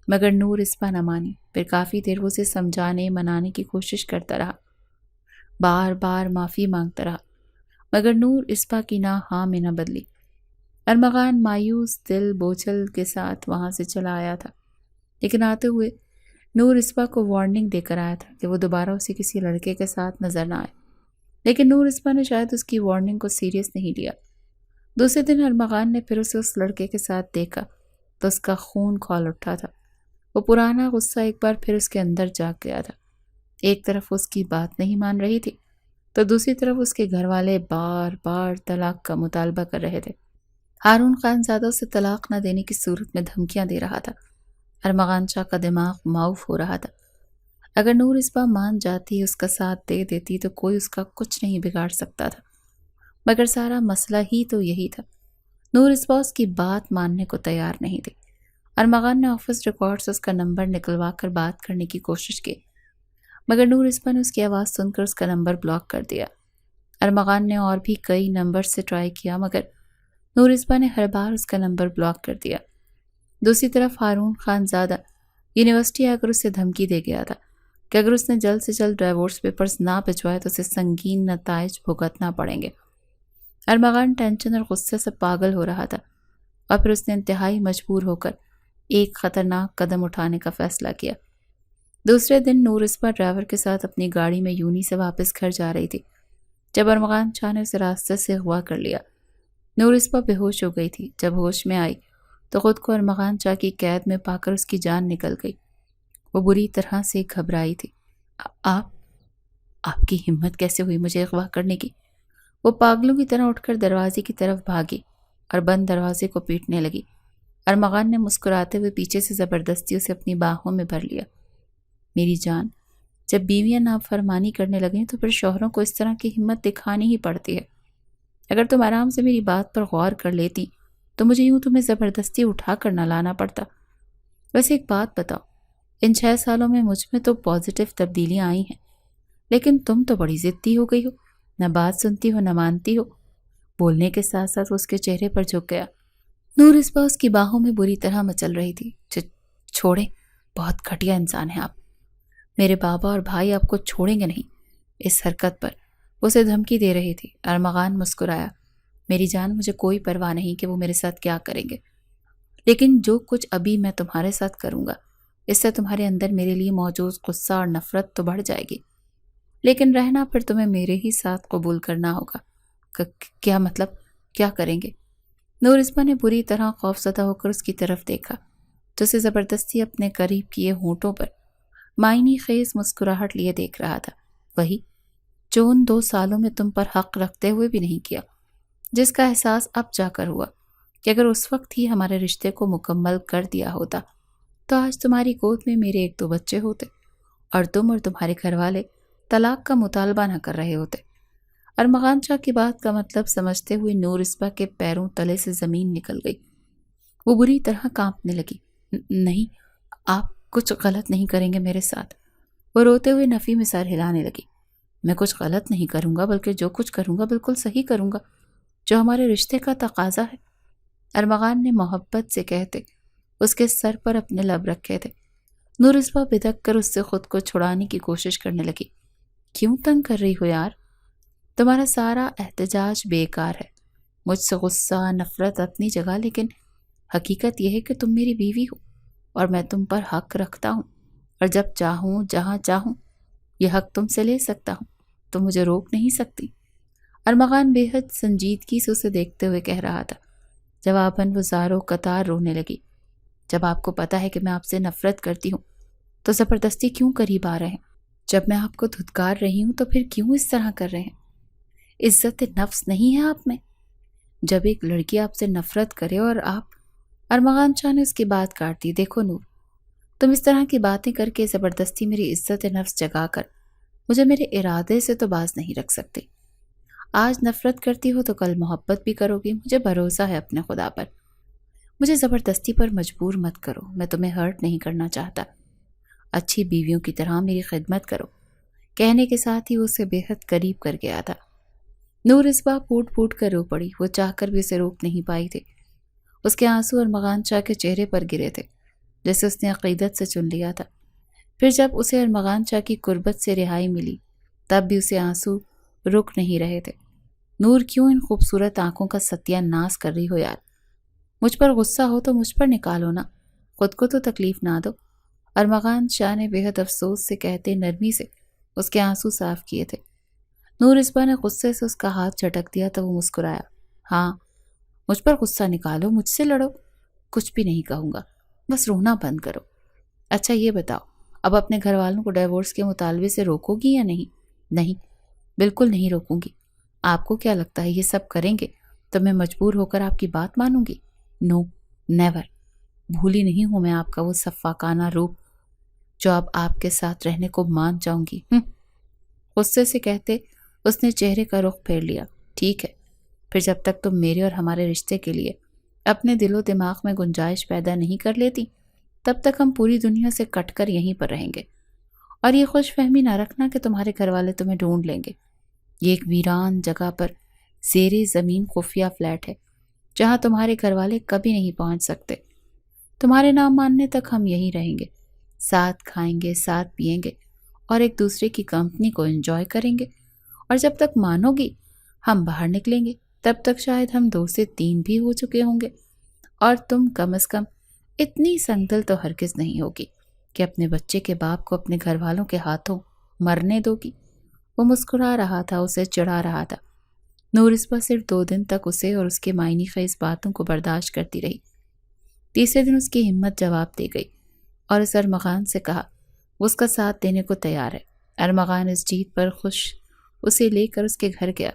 مگر نور اسپا نہ مانی۔ پھر کافی دیر وہ اسے سمجھانے منانے کی کوشش کرتا رہا، بار بار معافی مانگتا رہا، مگر نور اسپا کی نہ ہاں میں نہ بدلی۔ ارمغان مایوس دل بوجھل کے ساتھ وہاں سے چلا آیا تھا، لیکن آتے ہوئے نور اسپا کو وارننگ دے کر آیا تھا کہ وہ دوبارہ اسے کسی لڑکے کے ساتھ نظر نہ آئے، لیکن نور اسپا نے شاید اس کی وارننگ کو سیریس نہیں لیا۔ دوسرے دن ارمغان نے پھر اسے اس لڑکے کے ساتھ دیکھا تو اس کا خون کھول اٹھا تھا۔ وہ پرانا غصہ ایک بار پھر اس کے اندر جاگ گیا تھا۔ ایک طرف اس کی بات نہیں مان رہی تھی تو دوسری طرف اس کے گھر والے بار بار طلاق کا مطالبہ کر رہے تھے۔ ہارون خان زادہ اسے طلاق نہ دینے کی صورت میں دھمکیاں دے رہا تھا۔ ارمغان شاہ کا دماغ معاف ہو رہا تھا۔ اگر نور اسپا مان جاتی، اس کا ساتھ دے دیتی تو کوئی اس کا کچھ نہیں بگاڑ سکتا تھا، مگر سارا مسئلہ ہی تو یہی تھا۔ نور اسپا اس کی بات ماننے کو تیار نہیں تھی۔ ارمغان نے آفس ریکارڈ سے اس کا نمبر نکلوا کر بات کرنے کی کوشش کی، مگر نور اسپا نے اس کی آواز سن کر اس کا نمبر بلاک کر دیا۔ ارمغان نے اور بھی کئی نمبر سے ٹرائی کیا، مگر نور اسپا نے ہر بار اس کا نمبر بلاک کر دیا۔ دوسری طرف ہارون خان زادہ یونیورسٹی آ کر اسے دھمکی دے گیا تھا کہ اگر اس نے جلد سے جلد ڈائیورس پیپرز نہ بھجوائے تو اسے سنگین نتائج بھگتنا پڑیں گے۔ ارمغان ٹینشن اور غصے سے پاگل ہو رہا تھا، اور پھر اس نے انتہائی مجبور ہو کر ایک خطرناک قدم اٹھانے کا فیصلہ کیا۔ دوسرے دن نور اسپا ڈرائیور کے ساتھ اپنی گاڑی میں یونی سے واپس گھر جا رہی تھی جب ارمغان شاہ نے اسے راستے سے اغوا کر لیا۔ نور اسپا بے ہوش ہو گئی تھی۔ جب ہوش میں آئی تو خود کو ارمغان شاہ کی قید میں پا کر اس کی جان نکل گئی۔ وہ بری طرح سے گھبرائی تھی۔ آپ کی ہمت کیسے ہوئی مجھے اغوا کرنے کی؟ وہ پاگلوں کی طرح اٹھ کر دروازے کی طرف بھاگی اور بند دروازے کو پیٹنے لگی۔ ارمغان نے مسکراتے ہوئے پیچھے سے زبردستی اسے اپنی باہوں میں بھر لیا۔ میری جان، جب بیویاں نافرمانی کرنے لگیں تو پھر شوہروں کو اس طرح کی ہمت دکھانی ہی پڑتی ہے۔ اگر تم آرام سے میری بات پر غور کر لیتی تو مجھے یوں تمہیں زبردستی اٹھا کر نہ لانا پڑتا۔ ویسے ایک بات بتاؤ، ان 6 سالوں میں مجھ میں تو پازیٹیو تبدیلیاں آئی ہیں، لیکن تم تو بڑی ضدی ہو گئی ہو، نہ بات سنتی ہو نہ مانتی ہو۔ بولنے کے ساتھ ساتھ وہ اس کے چہرے پر جھک گیا۔ نور اسپا اس کی باہوں میں بری طرح مچل رہی تھی۔ چھوڑیں، بہت گھٹیا انسان ہیں آپ، میرے بابا اور بھائی آپ کو چھوڑیں گے نہیں۔ اس حرکت پر وہ اسے دھمکی دے رہی تھی۔ ارمغان مسکرایا۔ میری جان، مجھے کوئی پرواہ نہیں کہ وہ میرے ساتھ کیا کریں گے، لیکن جو کچھ ابھی میں تمہارے ساتھ کروں گا اس سے تمہارے اندر میرے لیے موجود غصہ اور نفرت تو بڑھ جائے گی، لیکن رہنا پھر تمہیں میرے ہی ساتھ قبول کرنا ہوگا۔ کیا مطلب؟ کیا کریں گے؟ نور اسپا نے بری طرح خوفزدہ ہو کر اس کی طرف دیکھا جو اسے زبردستی اپنے قریب کیے ہونٹوں پر معنی خیز مسکراہٹ لیے دیکھ رہا تھا۔ وہی جو ان 2 سالوں میں تم پر حق رکھتے ہوئے بھی نہیں کیا، جس کا احساس اب جا کر ہوا کہ اگر اس وقت ہی ہمارے رشتے کو مکمل کر دیا ہوتا تو آج تمہاری گود میں میرے 1-2 بچے ہوتے اور تم اور تمہارے گھر والے طلاق کا مطالبہ نہ کر رہے ہوتے۔ ارمغان شاہ کی بات کا مطلب سمجھتے ہوئے نور اسپا کے پیروں تلے سے زمین نکل گئی۔ وہ بری طرح کانپنے لگی۔ نہیں، آپ کچھ غلط نہیں کریں گے میرے ساتھ۔ وہ روتے ہوئے نفی میں سر ہلانے لگی۔ میں کچھ غلط نہیں کروں گا، بلکہ جو کچھ کروں گا بالکل صحیح کروں گا، جو ہمارے رشتے کا تقاضا ہے۔ ارمغان نے محبت سے کہتے اس کے سر پر اپنے لب رکھے تھے۔ نور اسپا بدک کر اس سے خود کو چھڑانے کی کوشش کرنے لگی۔ کیوں تنگ کر رہی ہو یار؟ تمہارا سارا احتجاج بیکار ہے۔ مجھ سے غصہ نفرت اپنی جگہ، لیکن حقیقت یہ ہے کہ تم میری بیوی ہو اور میں تم پر حق رکھتا ہوں، اور جب چاہوں جہاں چاہوں یہ حق تم سے لے سکتا ہوں، تم مجھے روک نہیں سکتی۔ ارمغان بے حد سنجیدگی سے اسے دیکھتے ہوئے کہہ رہا تھا۔ جواباً وہ زاروں قطار رونے لگی۔ جب آپ کو پتا ہے کہ میں آپ سے نفرت کرتی ہوں تو زبردستی کیوں قریب آ رہے ہیں؟ جب میں آپ کو دھتکار رہی ہوں تو پھر کیوں اس طرح کر رہے ہیں؟ عزت نفس نہیں ہے آپ میں؟ جب ایک لڑکی آپ سے نفرت کرے اور آپ… ارمغان شاہ نے اس کی بات کاٹ دی۔ دیکھو نور، تم اس طرح کی باتیں کر کے زبردستی میری عزت نفس جگا کر مجھے میرے ارادے سے تو باز نہیں رکھ سکتے۔ آج نفرت کرتی ہو تو کل محبت بھی کرو گی، مجھے بھروسہ ہے اپنے خدا پر۔ مجھے زبردستی پر مجبور مت کرو، میں تمہیں ہرٹ نہیں کرنا چاہتا۔ اچھی بیویوں کی طرح میری خدمت کرو۔ کہنے کے ساتھ ہی وہ اسے بے حد قریب کر گیا تھا۔ نور اسبا پھوٹ پھوٹ کر رو پڑی۔ وہ چاہ کر بھی اسے روک نہیں پائی تھی۔ اس کے آنسو ارمغان شاہ کے چہرے پر گرے تھے جیسے اس نے عقیدت سے چن لیا تھا۔ پھر جب اسے ارمغان شاہ کی قربت سے رہائی ملی تب بھی اسے آنسو رک نہیں رہے تھے۔ نور کیوں ان خوبصورت آنکھوں کا ستیہ ناس کر رہی ہو یار؟ مجھ پر غصہ ہو تو مجھ پر نکالو نا، خود کو تو تکلیف نہ دو۔ ارمغان شاہ نے بے حد افسوس سے کہتے نرمی سے اس کے آنسو صاف کیے تھے۔ نور اسبا نے غصے سے اس کا ہاتھ جھٹک دیا تو وہ مسکرایا۔ ہاں، مجھ پر غصہ نکالو، مجھ سے لڑو، کچھ بھی نہیں کہوں گا، بس رونا بند کرو۔ اچھا یہ بتاؤ، اب اپنے گھر والوں کو ڈیورس کے مطالبے سے روکو گی یا نہیں؟ نہیں، بالکل نہیں روکوں گی۔ آپ کو کیا لگتا ہے یہ سب کریں گے تو میں مجبور ہو کر آپ کی بات مانوں گی؟ نو، نیور۔ بھولی نہیں ہوں میں آپ کا وہ سفاکانہ روپ جو اب آپ کے ساتھ رہنے کو مان جاؤں گی۔ غصے سے کہتے اس نے چہرے کا رخ پھیر لیا۔ ٹھیک ہے، پھر جب تک تم میرے اور ہمارے رشتے کے لیے اپنے دل و دماغ میں گنجائش پیدا نہیں کر لیتی تب تک ہم پوری دنیا سے کٹ کر یہیں پر رہیں گے۔ اور یہ خوش فہمی نہ رکھنا کہ تمہارے گھر والے تمہیں ڈھونڈ لیں گے۔ یہ ایک ویران جگہ پر زیر زمین خفیہ فلیٹ ہے جہاں تمہارے گھر والے کبھی نہیں پہنچ سکتے۔ تمہارے نام ماننے تک ہم یہیں رہیں گے، ساتھ کھائیں گے، ساتھ پئیں گے اور ایک دوسرے کی کمپنی کو انجوائے کریں گے۔ اور جب تک مانو گی ہم باہر نکلیں گے تب تک شاید ہم 2 سے 3 بھی ہو چکے ہوں گے، اور تم کم از کم اتنی سنگدل تو ہرگز نہیں ہوگی کہ اپنے بچے کے باپ کو اپنے گھر والوں کے ہاتھوں مرنے دو گی۔ وہ مسکرا رہا تھا، اسے چڑھا رہا تھا۔ نور اسبا صرف 2 دن تک اسے اور اس کے معنی خیز باتوں کو برداشت کرتی رہی۔ تیسرے دن اس کی ہمت جواب دے گئی اور اس ارمغان سے کہا وہ اس کا ساتھ دینے کو تیار ہے۔ ارمغان اس جیت پر خوش اسے لے کر اس کے گھر گیا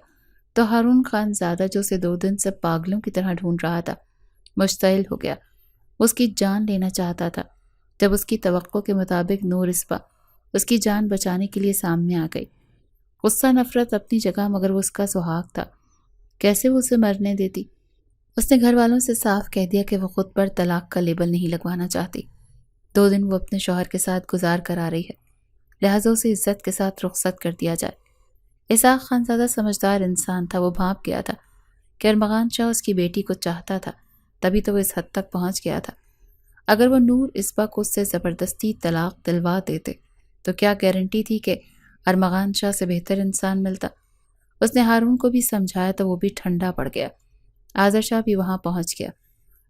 تو ہارون خان زادہ جو اسے 2 دن سے پاگلوں کی طرح ڈھونڈ رہا تھا مشتعل ہو گیا۔ وہ اس کی جان لینا چاہتا تھا۔ جب اس کی توقع کے مطابق نور اسبا اس کی جان بچانے کے لیے سامنے آ گئی۔ غصہ نفرت اپنی جگہ مگر وہ اس کا سہاگ تھا، کیسے وہ اسے مرنے دیتی؟ اس نے گھر والوں سے صاف کہہ دیا کہ وہ خود پر طلاق کا لیبل نہیں لگوانا چاہتی۔ 2 دن وہ اپنے شوہر کے ساتھ گزار کر آ رہی ہے، لہٰذا اسے عزت کے ساتھ رخصت کر دیا جائے۔ اسحاق خان زادہ سمجھدار انسان تھا، وہ بھانپ گیا تھا کہ ارمغان شاہ اس کی بیٹی کو چاہتا تھا، تبھی تو وہ اس حد تک پہنچ گیا تھا۔ اگر وہ نور اسبا کو اس سے زبردستی طلاق دلوا دیتے تو کیا گارنٹی تھی کہ ارمغان شاہ سے بہتر انسان ملتا؟ اس نے ہارون کو بھی سمجھایا تو وہ بھی ٹھنڈا پڑ گیا۔ آذر شاہ بھی وہاں پہنچ گیا۔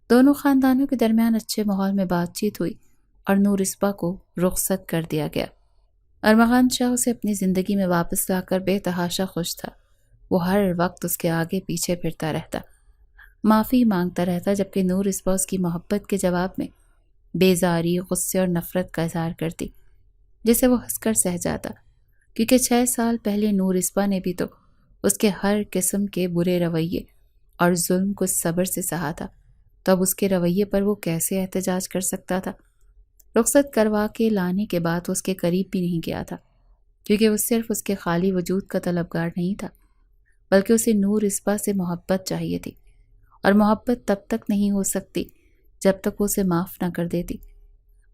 دونوں خاندانوں کے درمیان اچھے ماحول میں بات چیت ہوئی اور نور اسبا کو رخصت کر دیا گیا۔ ارمغان شاہ اسے اپنی زندگی میں واپس لا کر بے تحاشا خوش تھا۔ وہ ہر وقت اس کے آگے پیچھے پھرتا رہتا، معافی مانگتا رہتا، جبکہ نور اسبا اس کی محبت کے جواب میں بیزاری، غصے اور نفرت کا اظہار کرتی، جسے وہ ہنس کر سہ جاتا، کیونکہ 6 سال پہلے نور اسبا نے بھی تو اس کے ہر قسم کے برے رویے اور ظلم کو صبر سے سہا تھا، تو اب اس کے رویے پر وہ کیسے احتجاج کر سکتا تھا؟ رخصت کروا کے لانے کے بعد وہ اس کے قریب بھی نہیں گیا تھا، کیونکہ وہ صرف اس کے خالی وجود کا طلبگار نہیں تھا، بلکہ اسے نور اسبا سے محبت چاہیے تھی، اور محبت تب تک نہیں ہو سکتی جب تک وہ اسے معاف نہ کر دیتی۔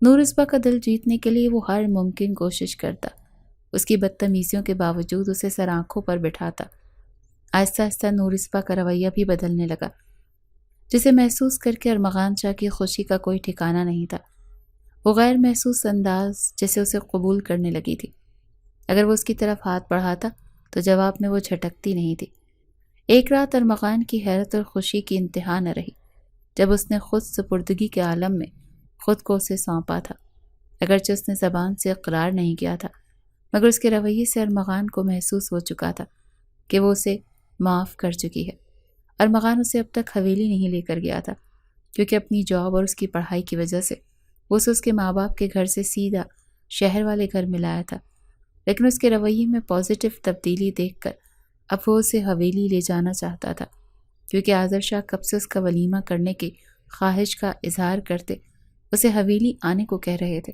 نور اسبا کا دل جیتنے کے لیے وہ ہر ممکن کوشش کرتا، اس کی بدتمیزیوں کے باوجود اسے سر آنکھوں پر بٹھاتا۔ آہستہ آہستہ نور اسبا کا رویہ بھی بدلنے لگا، جسے محسوس کر کے ارمغان شاہ کی خوشی کا کوئی ٹھکانہ نہیں تھا۔ وہ غیر محسوس انداز جیسے اسے قبول کرنے لگی تھی۔ اگر وہ اس کی طرف ہاتھ بڑھاتا تو جواب میں وہ جھٹکتی نہیں تھی۔ ایک رات ارمغان کی حیرت اور خوشی کی انتہا نہ رہی جب اس نے خود سپردگی کے عالم میں خود کو اسے سونپا تھا۔ اگرچہ اس نے زبان سے اقرار نہیں کیا تھا، مگر اس کے رویے سے ارمغان کو محسوس ہو چکا تھا کہ وہ اسے معاف کر چکی ہے۔ ارمغان اسے اب تک حویلی نہیں لے کر گیا تھا، کیونکہ اپنی جاب اور اس کی پڑھائی کی وجہ سے وہ اسے اس کے ماں باپ کے گھر سے سیدھا شہر والے گھر میں لایا تھا، لیکن اس کے رویے میں پازیٹیو تبدیلی دیکھ کر اب وہ اسے حویلی لے جانا چاہتا تھا، کیونکہ آذر شاہ کب سے اس کا ولیمہ کرنے کی خواہش کا اظہار کرتے اسے حویلی آنے کو کہہ رہے تھے،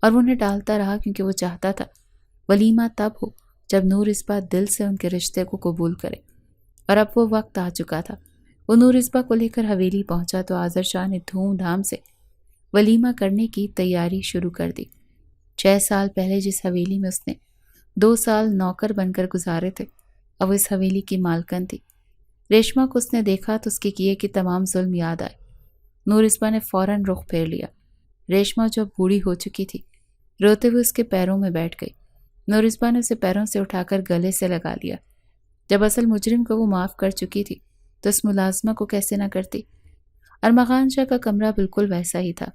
اور وہ انہیں ٹالتا رہا کیونکہ وہ چاہتا تھا ولیمہ تب ہو جب نور اسبا دل سے ان کے رشتے کو قبول کرے، اور اب وہ وقت آ چکا تھا۔ وہ نور اسبا کو لے کر حویلی پہنچا تو آذر شاہ نے دھوم دھام سے ولیمہ کرنے کی تیاری شروع کر دی۔ 6 سال پہلے جس حویلی میں اس نے 2 سال نوکر بن کر گزارے تھے، اب وہ اس حویلی کی مالکن تھی۔ ریشما کو اس نے دیکھا تو اس کے کیے کہ تمام ظلم یاد آئے۔ نور اسبا نے فوراً رخ پھیر لیا۔ ریشما جو بوڑھی ہو چکی تھی روتے ہوئے اس کے پیروں میں بیٹھ گئی۔ نورسبا نے اسے پیروں سے اٹھا کر گلے سے لگا لیا۔ جب اصل مجرم کو وہ معاف کر چکی تھی تو اس ملازمہ کو کیسے نہ کرتی؟ ارمغان شاہ کا کمرہ بالکل ویسا ہی تھا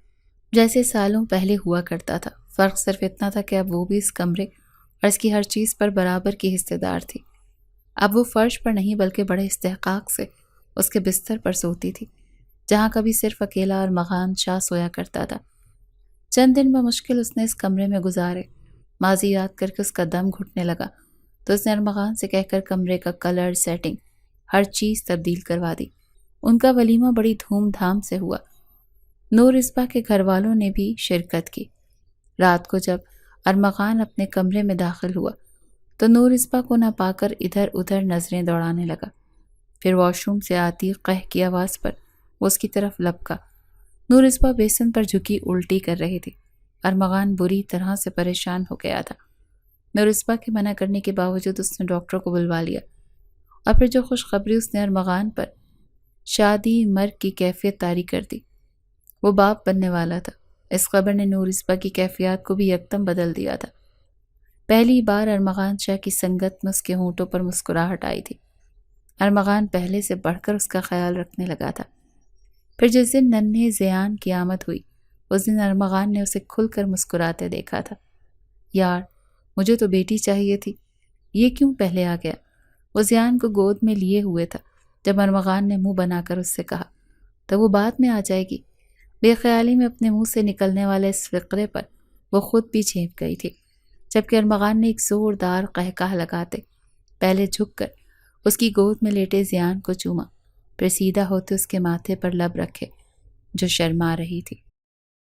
جیسے سالوں پہلے ہوا کرتا تھا، فرق صرف اتنا تھا کہ اب وہ بھی اس کمرے اور اس کی ہر چیز پر برابر کی حصے دار تھی۔ اب وہ فرش پر نہیں بلکہ بڑے استحقاق سے اس کے بستر پر سوتی تھی، جہاں کبھی صرف اکیلا ارمغان شاہ سویا کرتا تھا۔ چند دن بمشکل اس نے اس کمرے میں گزارے۔ ماضی یاد کر کے اس کا دم گھٹنے لگا تو اس نے ارمغان سے کہہ کر کمرے کا کلر، سیٹنگ، ہر چیز تبدیل کروا دی۔ ان کا ولیمہ بڑی دھوم دھام سے ہوا۔ نورسبا کے گھر والوں نے بھی شرکت کی۔ رات کو جب ارمغان اپنے کمرے میں داخل ہوا تو نورسبا کو نہ پا کر ادھر ادھر نظریں دوڑانے لگا۔ پھر واش روم سے آتی قہر کی آواز پر وہ اس کی طرف لپکا۔ نورسبا بیسن پر جھکی الٹی کر رہی تھی۔ ارمغان بری طرح سے پریشان ہو گیا تھا۔ نورسبا کے منع کرنے کے باوجود اس نے ڈاکٹر کو بلوا لیا، اور پھر جو خوشخبری اس نے ارمغان پر شادی مرگ کی کیفیت طاری کر دی، وہ باپ بننے والا تھا۔ اس خبر نے نورسبا کی کیفیات کو بھی یکدم بدل دیا تھا۔ پہلی بار ارمغان شاہ کی سنگت میں اس کے ہونٹوں پر مسکراہٹ آئی تھی۔ ارمغان پہلے سے بڑھ کر اس کا خیال رکھنے لگا تھا۔ پھر جس دن ننھے زیان کی آمد ہوئی، اس دن ارمغان نے اسے کھل کر مسکراتے دیکھا تھا۔ یار، مجھے تو بیٹی چاہیے تھی، یہ کیوں پہلے آ گیا؟ وہ زیان کو گود میں لیے ہوئے تھا جب ارمغان نے منہ بنا کر اس سے کہا، تو وہ بعد میں آ جائے گی۔ بے خیالی میں اپنے منہ سے نکلنے والے اس فقرے پر وہ خود بھی جھینپ گئی تھی، جبکہ ارمغان نے ایک زوردار قہقہ لگاتے پہلے جھک کر اس کی گود میں لیٹے زیان کو چوما، پھر سیدھا ہوتے اس کے ماتھے پر لب رکھے جو شرما رہی تھی۔